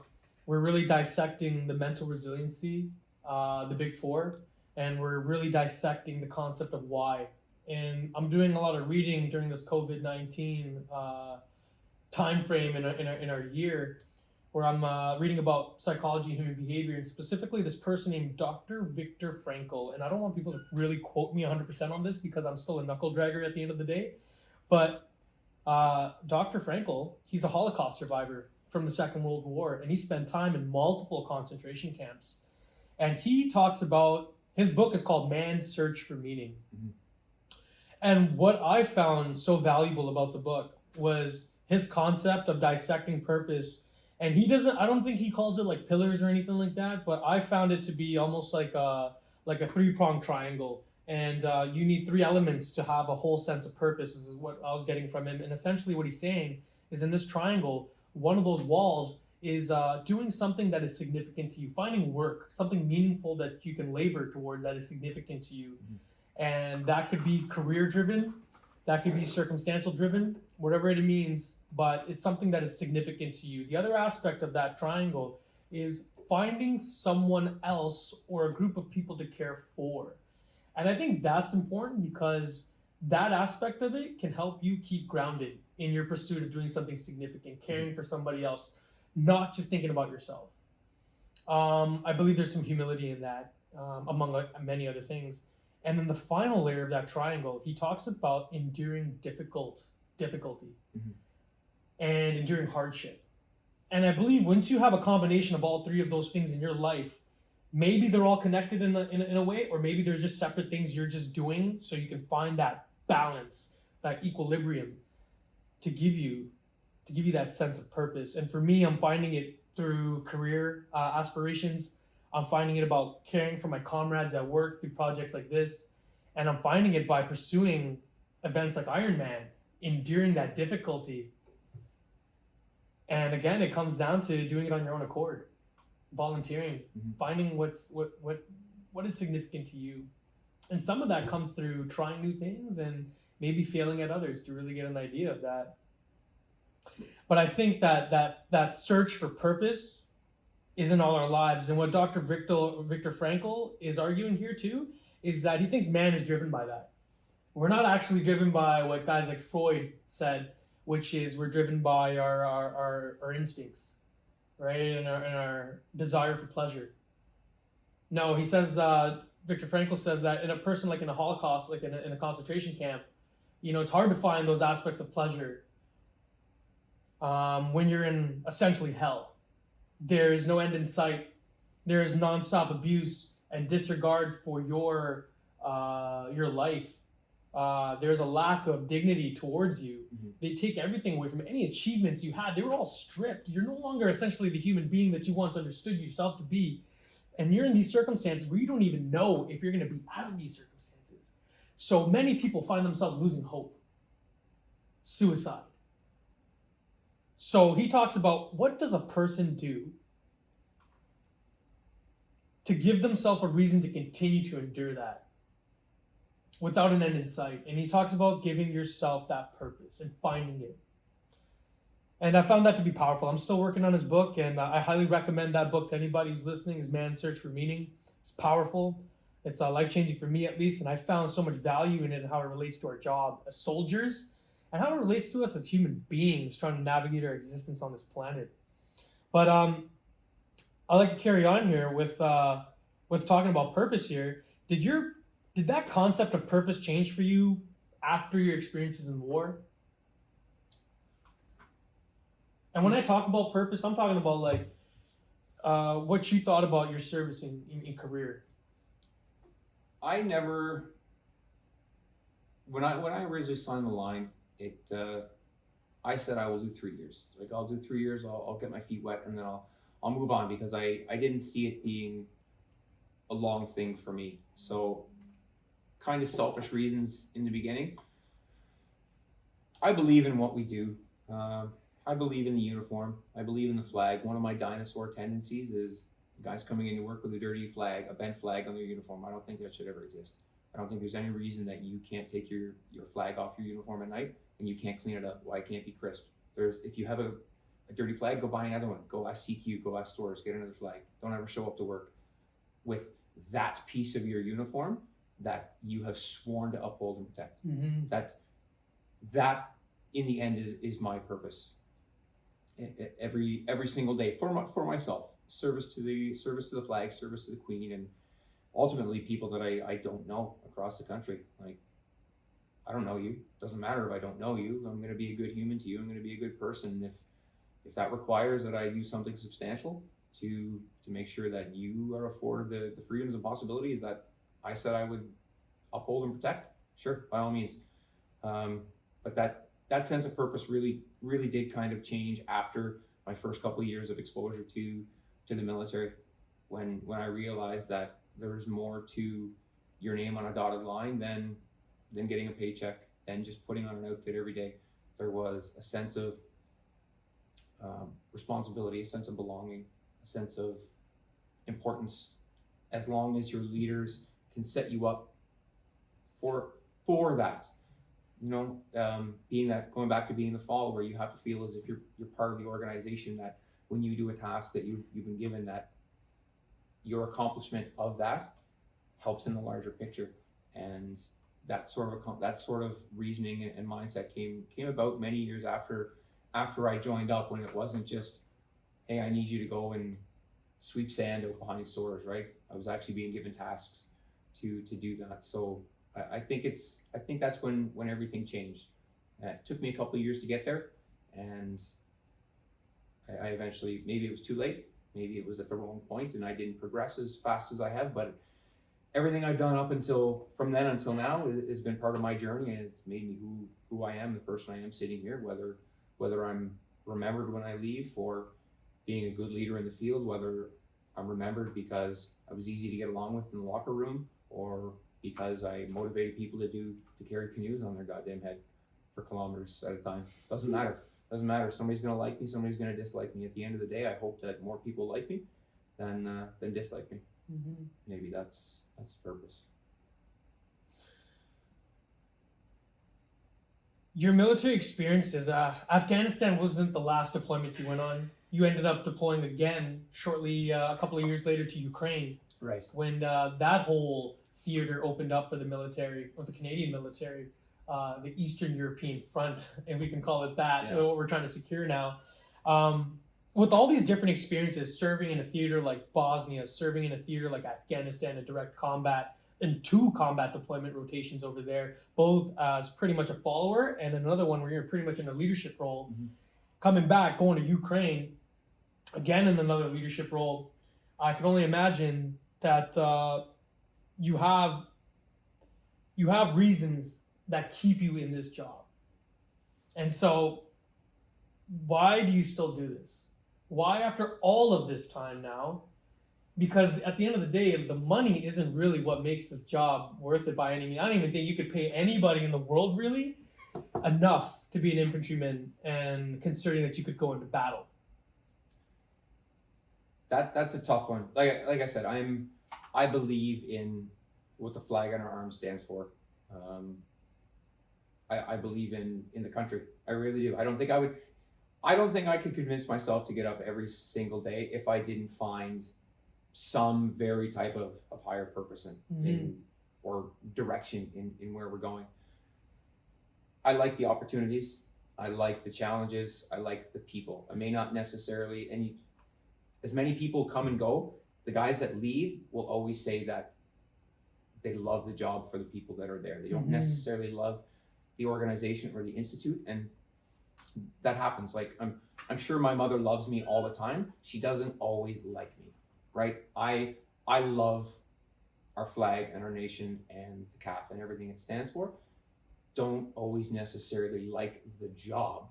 we're really dissecting the mental resiliency, the big four, and we're really dissecting the concept of why. And I'm doing a lot of reading during this COVID-19 time frame in our year, where I'm reading about psychology and human behavior, and specifically this person named Dr. Viktor Frankl. And I don't want people to really quote me 100% on this because I'm still a knuckle dragger at the end of the day. But Dr. Frankl, he's a Holocaust survivor from the Second World War, and he spent time in multiple concentration camps. And he talks about, his book is called Man's Search for Meaning. And what I found so valuable about the book was his concept of dissecting purpose. And I don't think he calls it like pillars or anything like that, but I found it to be almost like a three-pronged triangle. And you need three elements to have a whole sense of purpose. This is what I was getting from him. And essentially what he's saying is, in this triangle, one of those walls is doing something that is significant to you, finding work, something meaningful that you can labor towards that is significant to you. And that could be career driven, that could be circumstantial driven, whatever it means, but it's something that is significant to you. The other aspect of that triangle is finding someone else or a group of people to care for. And I think that's important because that aspect of it can help you keep grounded in your pursuit of doing something significant, caring for somebody else, not just thinking about yourself. I believe there's some humility in that, among many other things. And then the final layer of that triangle, he talks about enduring difficulty and enduring hardship. And I believe once you have a combination of all three of those things in your life, maybe they're all connected in a way, or maybe they're just separate things you're just doing so you can find that balance, that equilibrium to give you that sense of purpose. And for me, I'm finding it through career aspirations. I'm finding it about caring for my comrades at work through projects like this. And I'm finding it by pursuing events like Ironman, enduring that difficulty. And again, it comes down to doing it on your own accord, volunteering, finding what is significant to you. And some of that comes through trying new things and maybe failing at others to really get an idea of that. But I think that search for purpose is in all our lives. And what Dr. Viktor Frankl is arguing here too is that he thinks man is driven by that. We're not actually driven by what guys like Freud said, which is we're driven by our instincts, right? And our desire for pleasure. No, he says, Viktor Frankl says that in a person like in a Holocaust, like in a concentration camp, it's hard to find those aspects of pleasure when you're in essentially hell. There is no end in sight. There is nonstop abuse and disregard for your life. There's a lack of dignity towards you. They take everything away from any achievements you had. They were all stripped. You're no longer essentially the human being that you once understood yourself to be. And you're in these circumstances where you don't even know if you're going to be out of these circumstances. So many people find themselves losing hope. Suicide. So he talks about, what does a person do to give themselves a reason to continue to endure that without an end in sight. And he talks about giving yourself that purpose and finding it. And I found that to be powerful. I'm still working on his book, and I highly recommend that book to anybody who's listening. Is Man's Search for Meaning. It's powerful. It's life-changing for me, at least, and I found so much value in it and how it relates to our job as soldiers and how it relates to us as human beings trying to navigate our existence on this planet. But I'd like to carry on here with talking about purpose here. Did that concept of purpose change for you after your experiences in war? And when I talk about purpose, I'm talking about like what you thought about your service in career. I never, when I originally signed the line, I said I will do 3 years. Like, I'll do 3 years, I'll get my feet wet, and then I'll move on, because I didn't see it being a long thing for me. So, kind of selfish reasons in the beginning. I believe in what we do. I believe in the uniform. I believe in the flag. One of my dinosaur tendencies is guys coming into work with a dirty flag, a bent flag on their uniform. I don't think that should ever exist. I don't think there's any reason that you can't take your flag off your uniform at night and you can't clean it up. Why can't it be crisp? If you have a dirty flag, go buy another one. Go ask CQ, go ask stores, get another flag. Don't ever show up to work with that piece of your uniform that you have sworn to uphold and protect. Mm-hmm. That in the end is my purpose. Every single day for myself. Service to the flag, service to the Queen, and ultimately people that I don't know across the country. Like, I don't know you. Doesn't matter if I don't know you. I'm going to be a good human to you. I'm going to be a good person. If that requires that I do something substantial to make sure that you are afforded the freedoms and possibilities that I said I would uphold and protect, sure, by all means. But that sense of purpose really did kind of change after my first couple of years of exposure to the military, when I realized that there's more to your name on a dotted line than getting a paycheck and just putting on an outfit every day. There was a sense of responsibility, a sense of belonging, a sense of importance, as long as your leaders can set you up for that. You know, going back to being the follower, you have to feel as if you're part of the organization, that when you do a task that you've been given, that your accomplishment of that helps in the larger picture. And that sort of reasoning and mindset came about many years after I joined up, when it wasn't just, hey, I need you to go and sweep sand out behind stores, right? I was actually being given tasks to do that. So I think that's when everything changed. It took me a couple of years to get there, and I eventually, maybe it was too late, maybe it was at the wrong point, and I didn't progress as fast as I have. But everything I've done from then until now has been part of my journey, and it's made me who I am, the person I am sitting here. Whether I'm remembered when I leave for being a good leader in the field, whether I'm remembered because I was easy to get along with in the locker room, or because I motivated people to carry canoes on their goddamn head for kilometers at a time. Doesn't matter. Somebody's gonna like me, somebody's gonna dislike me. At the end of the day, I hope that more people like me than dislike me. Mm-hmm. Maybe that's the purpose. Your military experiences, Afghanistan wasn't the last deployment you went on. You ended up deploying again shortly, a couple of years later, to Ukraine. Right. When that whole theater opened up for the military, or the Canadian military, the Eastern European Front, and we can call it that, yeah. What we're trying to secure now. With all these different experiences, serving in a theater like Bosnia, serving in a theater like Afghanistan in direct combat, and 2 combat deployment rotations over there, both as pretty much a follower, and another one where you're pretty much in a leadership role. Mm-hmm. Coming back, going to Ukraine, again in another leadership role, I can only imagine that you have reasons that keep you in this job. And so, why do you still do this? Why, after all of this time now? Because at the end of the day, the money isn't really what makes this job worth it by any means. I don't even think you could pay anybody in the world really enough to be an infantryman, and considering that you could go into battle. That's a tough one. Like I said, I believe in what the flag on our arms stands for. I believe in the country. I really do. I don't think I could convince myself to get up every single day if I didn't find some very type of higher purpose in or direction in where we're going. I like the opportunities. I like the challenges. I like the people. I may not necessarily, as many people come and go, the guys that leave will always say that they love the job for the people that are there. They don't necessarily love the organization or the institute, and that happens. Like I'm sure my mother loves me all the time. She doesn't always like me, right? I love our flag and our nation and the CAF and everything it stands for. Don't always necessarily like the job,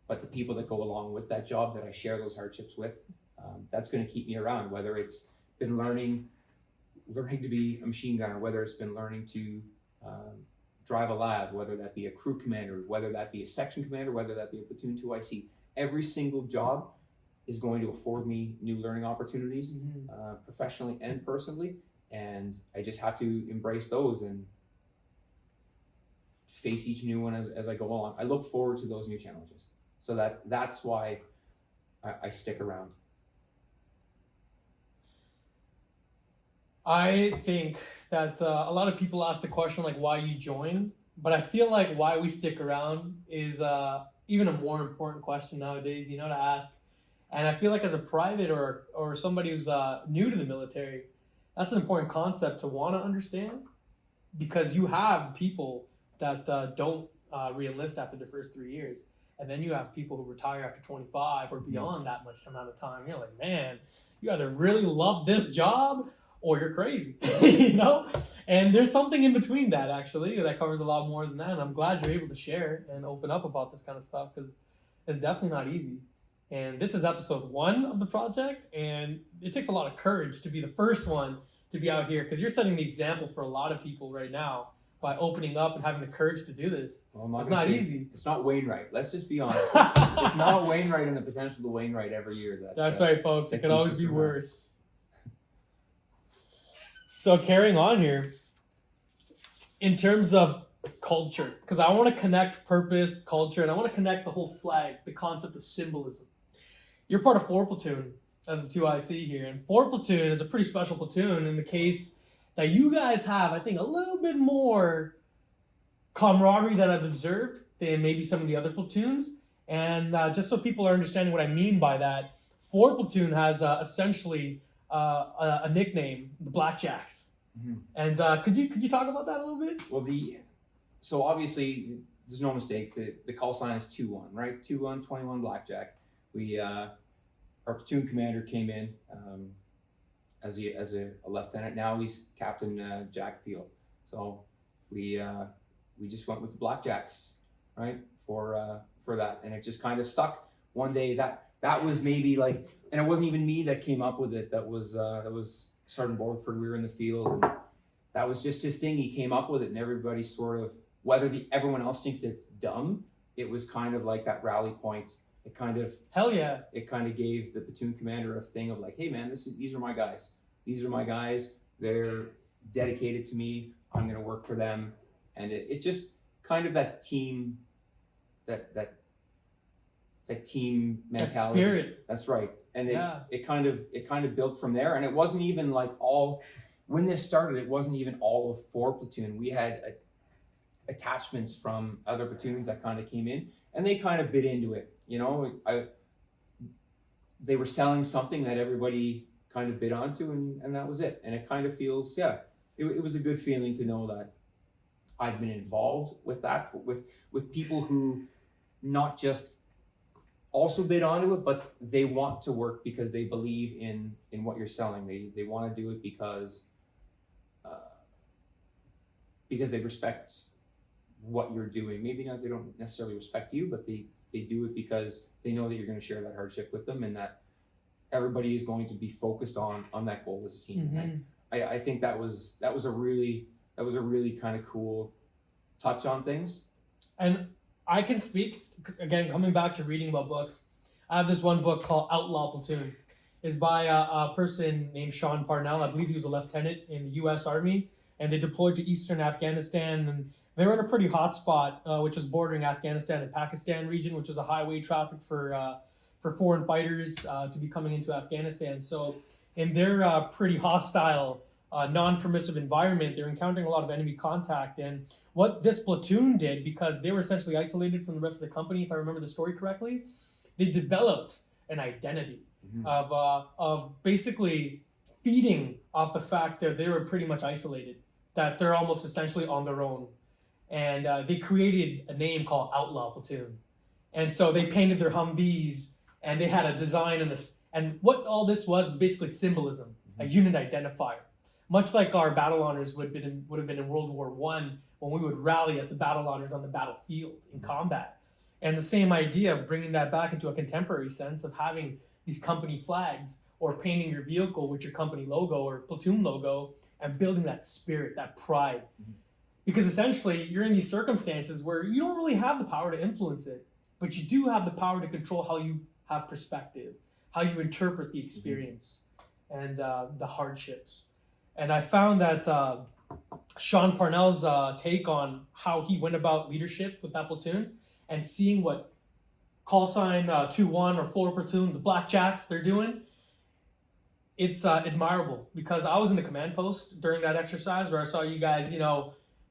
but the people that go along with that job that I share those hardships with, that's going to keep me around. Whether it's been learning to be a machine gunner, whether it's been learning to drive a lab, whether that be a crew commander, whether that be a section commander, whether that be a platoon 2IC. Every single job is going to afford me new learning opportunities, professionally and personally, and I just have to embrace those and face each new one as I go along. I look forward to those new challenges, so that's why I stick around. I think that a lot of people ask the question like why you join, but I feel like why we stick around is even a more important question nowadays, to ask. And I feel like as a private or somebody who's new to the military, that's an important concept to want to understand, because you have people that don't re-enlist after the first 3 years. And then you have people who retire after 25 or beyond that much amount of time. You're like, man, you either really love this job or you're crazy, And there's something in between that, actually, that covers a lot more than that. And I'm glad you're able to share and open up about this kind of stuff, because it's definitely not easy. And this is episode 1 of the project, and it takes a lot of courage to be the first one to be out here, because you're setting the example for a lot of people right now by opening up and having the courage to do this. Well, it's not easy. It's not Wainwright. Let's just be honest. It's not Wainwright and the potential to Wainwright every year. That's right, folks. It could always be worse. So carrying on here, in terms of culture, because I want to connect purpose, culture, and I want to connect the whole flag, the concept of symbolism. You're part of 4 Platoon as the 2IC here, and 4 Platoon is a pretty special platoon in the case that you guys have, I think, a little bit more camaraderie that I've observed than maybe some of the other platoons. And just so people are understanding what I mean by that, 4 Platoon has essentially a nickname, the Blackjacks. And could you talk about that a little bit? Well, so obviously there's no mistake. The call sign is 2-1, right? 2-1, 21 Blackjack. Our platoon commander came in as a lieutenant. Now he's Captain Jack Peel. So we just went with the Blackjacks, right? For that, and it just kind of stuck. One day that was maybe like, and it wasn't even me that came up with it. That was Sergeant Borgford. We were in the field, and that was just his thing. He came up with it, and everybody sort of, whether everyone else thinks it's dumb, it was kind of like that rally point. It kind of, hell yeah, it kind of gave the platoon commander a thing of like, hey man, these are my guys. These are my guys. They're dedicated to me. I'm gonna work for them, and it just kind of that team, that team mentality. That spirit. That's right. And it kind of built from there. And it wasn't even like when this started, it wasn't even all of 4 Platoon. We had attachments from other platoons that kind of came in, and they kind of bit into it. They were selling something that everybody kind of bit onto, and that was it. And it kind of feels, it was a good feeling to know that I've been involved with that, with people who not just also bid onto it, but they want to work because they believe in what you're selling. They want to do it because they respect what you're doing. Maybe not, they don't necessarily respect you, but they do it because they know that you're going to share that hardship with them, and that everybody is going to be focused on that goal as a team. Mm-hmm. I think that was a really kind of cool touch on things. And I can speak, again, coming back to reading about books, I have this one book called Outlaw Platoon. is by a person named Sean Parnell. I believe he was a lieutenant in the U.S. Army, and they deployed to eastern Afghanistan, and they were in a pretty hot spot, which was bordering Afghanistan and Pakistan region, which was a highway traffic for foreign fighters to be coming into Afghanistan. So in their pretty hostile, non-permissive environment, they're encountering a lot of enemy contact. And what this platoon did, because they were essentially isolated from the rest of the company, if I remember the story correctly, they developed an identity of basically feeding off the fact that they were pretty much isolated, that they're almost essentially on their own. And they created a name called Outlaw Platoon. And so they painted their Humvees, and they had a design and what all this was basically symbolism, a unit identifier. Much like our battle honors would have been in World War I, when we would rally at the battle honors on the battlefield in combat. And the same idea of bringing that back into a contemporary sense of having these company flags or painting your vehicle with your company logo or platoon logo and building that spirit, that pride. Because essentially you're in these circumstances where you don't really have the power to influence it, but you do have the power to control how you have perspective, how you interpret the experience and the hardships. And I found that Sean Parnell's take on how he went about leadership with that platoon and seeing what call sign 2-1 or 4 platoon, the Blackjacks, they're doing, it's admirable. Because I was in the command post during that exercise where I saw you guys,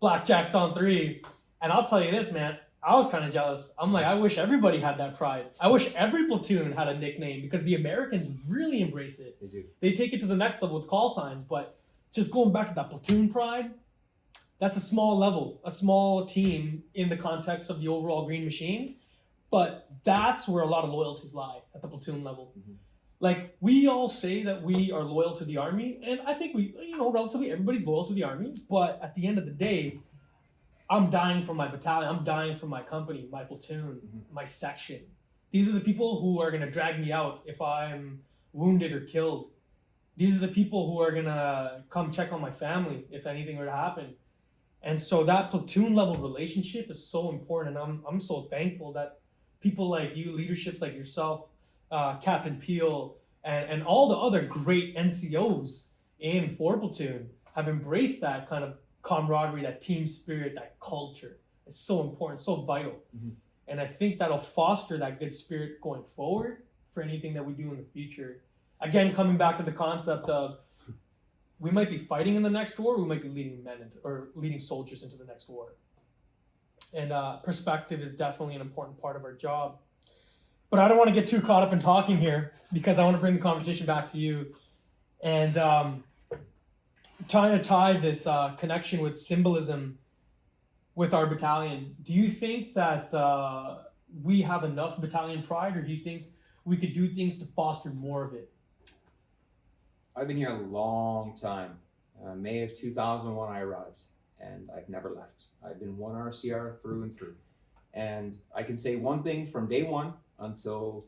Blackjacks on 3. And I'll tell you this, man, I was kind of jealous. I'm like, I wish everybody had that pride. I wish every platoon had a nickname, because the Americans really embrace it. They do. They take it to the next level with call signs, but just going back to that platoon pride, that's a small level, a small team in the context of the overall Green Machine. But that's where a lot of loyalties lie, at the platoon level. Like, we all say that we are loyal to the Army, and I think we, relatively everybody's loyal to the Army, but at the end of the day, I'm dying for my battalion, I'm dying for my company, my platoon, my section. These are the people who are gonna drag me out if I'm wounded or killed. These are the people who are gonna come check on my family if anything were to happen. And so that platoon level relationship is so important, and I'm so thankful that people like you, leaderships like yourself, Captain Peel, and all the other great NCOs in 4 Platoon have embraced that kind of camaraderie, that team spirit, that culture. It's so important, so vital. And I think that'll foster that good spirit going forward for anything that we do in the future. Again, coming back to the concept of we might be fighting in the next war, we might be leading soldiers into the next war. And perspective is definitely an important part of our job. But I don't want to get too caught up in talking here, because I want to bring the conversation back to you. And trying to tie this connection with symbolism with our battalion. Do you think that we have enough battalion pride, or do you think we could do things to foster more of it? I've been here a long time. May of 2001 I arrived, and I've never left. I've been 1 RCR through and through. And I can say one thing from day one until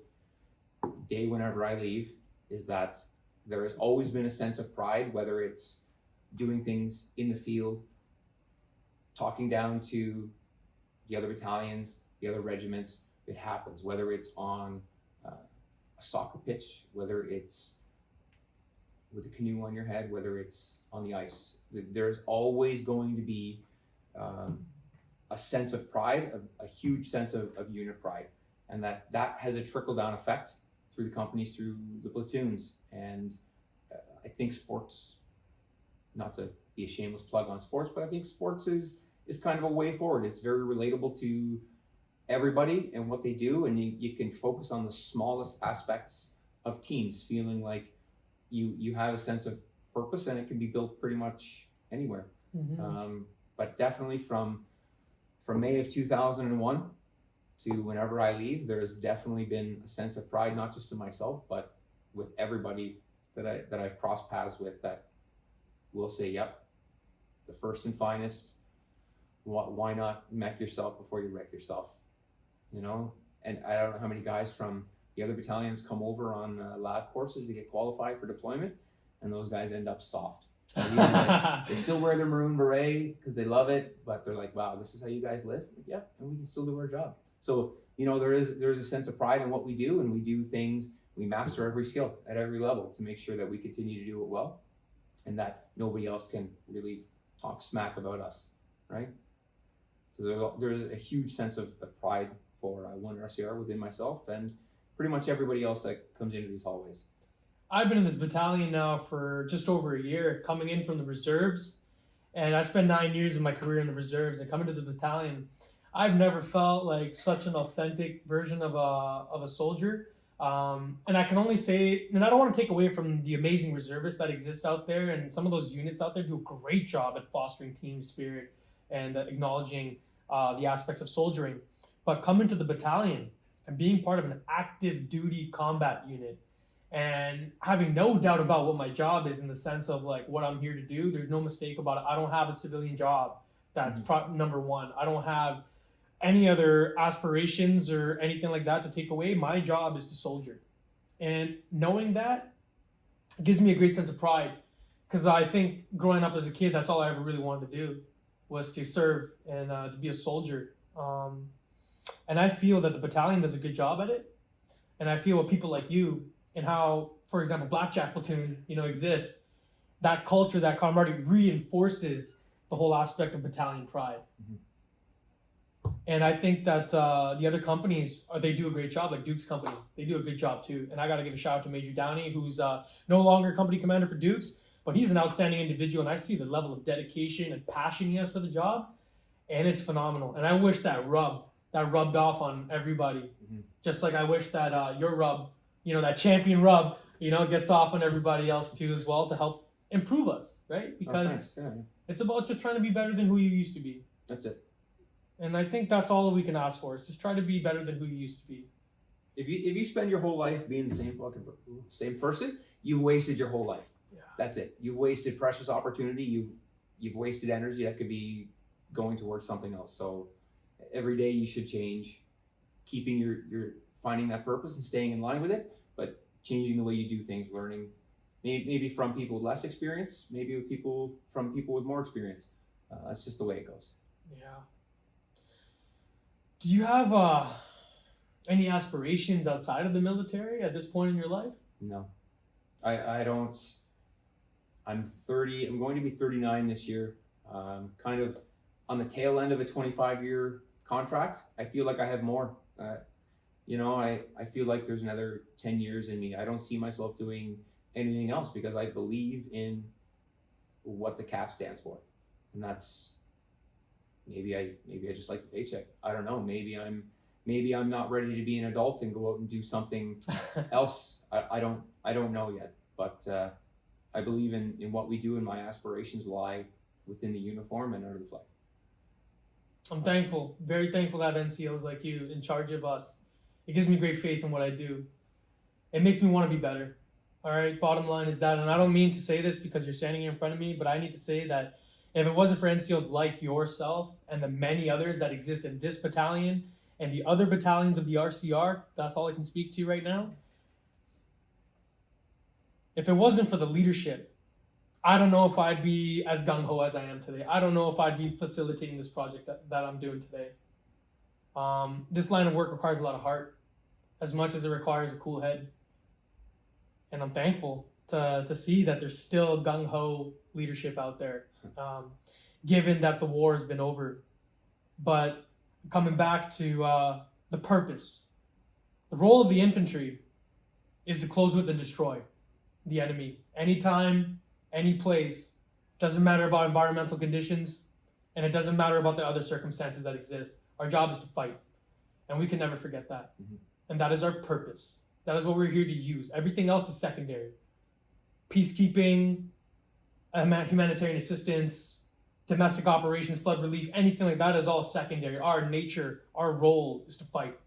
day whenever I leave, is that there has always been a sense of pride, whether it's doing things in the field, talking down to the other battalions, the other regiments. It happens, whether it's on a soccer pitch, whether it's with a canoe on your head, whether it's on the ice. There's always going to be a sense of pride, a huge sense of unit pride. And that has a trickle-down effect through the companies, through the platoons. And I think sports, not to be a shameless plug on sports, but I think sports is kind of a way forward. It's very relatable to everybody and what they do, and you can focus on the smallest aspects of teams, feeling like you have a sense of purpose, and it can be built pretty much anywhere. But definitely from May of 2001 to whenever I leave, there's definitely been a sense of pride, not just to myself, but with everybody that I've crossed paths with, that will say, yep, the first and finest, why not mech yourself before you wreck yourself? And I don't know how many guys from the other battalions come over on LAV courses to get qualified for deployment, and those guys end up soft. They still wear their maroon beret because they love it, but they're like, wow, this is how you guys live? Yeah, and we can still do our job. So, there is a sense of pride in what we do, and we do things we master every skill at every level to make sure that we continue to do it well, and that nobody else can really talk smack about us, right? So there's a huge sense of pride for 1 RCR within myself and pretty much everybody else that comes into these hallways. I've been in this battalion now for just over a year, coming in from the reserves, and I spent 9 years of my career in the reserves. And coming to the battalion, I've never felt like such an authentic version of a soldier. And I can only say, and I don't want to take away from the amazing reservists that exist out there, and some of those units out there do a great job at fostering team spirit and acknowledging the aspects of soldiering. But coming to the battalion and being part of an active duty combat unit and having no doubt about what my job is in the sense of like what I'm here to do, there's no mistake about it. I don't have a civilian job. That's number one. I don't have any other aspirations or anything like that to take away. My job is to soldier. And knowing that gives me a great sense of pride, because I think growing up as a kid, that's all I ever really wanted to do, was to serve and to be a soldier. And I feel that the battalion does a good job at it. And I feel with people like you and how, for example, Blackjack Platoon, exists, that culture, that camaraderie reinforces the whole aspect of battalion pride. And I think that the other companies, they do a great job, like Duke's company. They do a good job too. And I got to give a shout out to Major Downey, who's no longer company commander for Duke's, but he's an outstanding individual. And I see the level of dedication and passion he has for the job, and it's phenomenal. And I wish that rubbed off on everybody. Just like I wish that your rub, that champion rub, gets off on everybody else too as well, to help improve us, right? Because it's about just trying to be better than who you used to be. That's it. And I think that's all that we can ask for, is just try to be better than who you used to be. If you spend your whole life being the same person, you've wasted your whole life. Yeah. That's it. You've wasted precious opportunity. You've wasted energy that could be going towards something else. So every day you should change, keeping your finding that purpose and staying in line with it, but changing the way you do things, learning maybe from people with less experience, maybe from people with more experience. That's just the way it goes. Yeah. Do you have any aspirations outside of the military at this point in your life? No, I don't. I'm 30. I'm going to be 39 this year. Kind of on the tail end of a 25-year contract. I feel like I have more. I feel like there's another 10 years in me. I don't see myself doing anything else because I believe in what the CAF stands for, and that's. Maybe I just like the paycheck. I don't know. Maybe I'm not ready to be an adult and go out and do something else. I don't know yet. But I believe in what we do, and my aspirations lie within the uniform and under the flag. I'm thankful, very thankful to have NCOs like you in charge of us. It gives me great faith in what I do. It makes me want to be better. All right. Bottom line is that, and I don't mean to say this because you're standing here in front of me, but I need to say that if it wasn't for NCOs like yourself and the many others that exist in this battalion and the other battalions of the RCR, that's all I can speak to right now. If it wasn't for the leadership, I don't know if I'd be as gung-ho as I am today. I don't know if I'd be facilitating this project that I'm doing today. This line of work requires a lot of heart, as much as it requires a cool head. And I'm thankful to see that there's still gung-ho leadership out there, given that the war has been over. But coming back to the purpose, the role of the infantry is to close with and destroy the enemy. Anytime, any place, doesn't matter about environmental conditions, and it doesn't matter about the other circumstances that exist. Our job is to fight, and we can never forget that. And that is our purpose. That is what we're here to use. Everything else is secondary. Peacekeeping, humanitarian assistance, domestic operations, flood relief, anything like that is all secondary. Our nature, our role is to fight,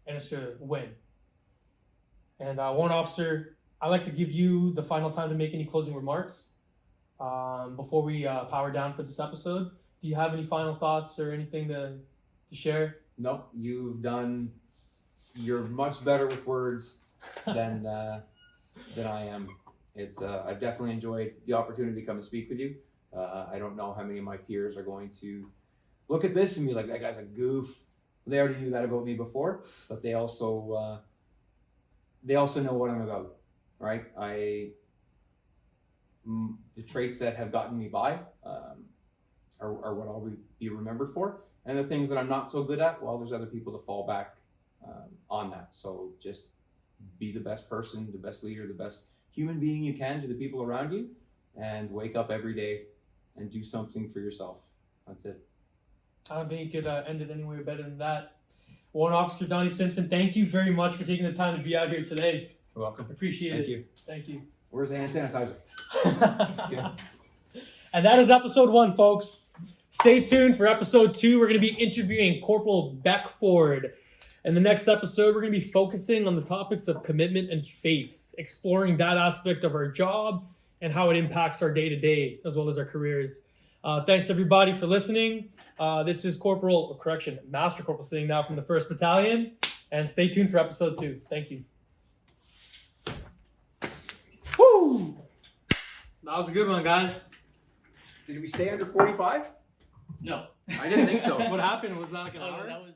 and it's to win. And Warrant Officer, I'd like to give you the final time to make any closing remarks before we power down for this episode. Do you have any final thoughts or anything to share? No, you're much better with words than I am. I've definitely enjoyed the opportunity to come and speak with you. I don't know how many of my peers are going to look at this and be like, that guy's a goof. They already knew that about me before, but they also they also know what I'm about, right? The traits that have gotten me by are what I'll be remembered for, and the things that I'm not so good at, well, there's other people to fall back on that. So just be the best person, the best leader, the best human being you can to the people around you, and wake up every day and do something for yourself. That's it. I don't think you could end it anywhere better than that. Warrant Officer Donnie Simpson, thank you very much for taking the time to be out here today. You're welcome. Appreciate Thank it. you. Thank you. Where's the hand sanitizer? And that is episode 1, folks. Stay tuned for episode 2. We're going to be interviewing Corporal Beckford. In the next episode, we're going to be focusing on the topics of commitment and faith, exploring that aspect of our job and how it impacts our day-to-day as well as our careers. Thanks, everybody, for listening. This is Master Corporal sitting now from the 1st Battalion. And stay tuned for episode 2. Thank you. Woo! That was a good one, guys. Did we stay under 45? No. I didn't think so. What happened? Was that like an hour? That was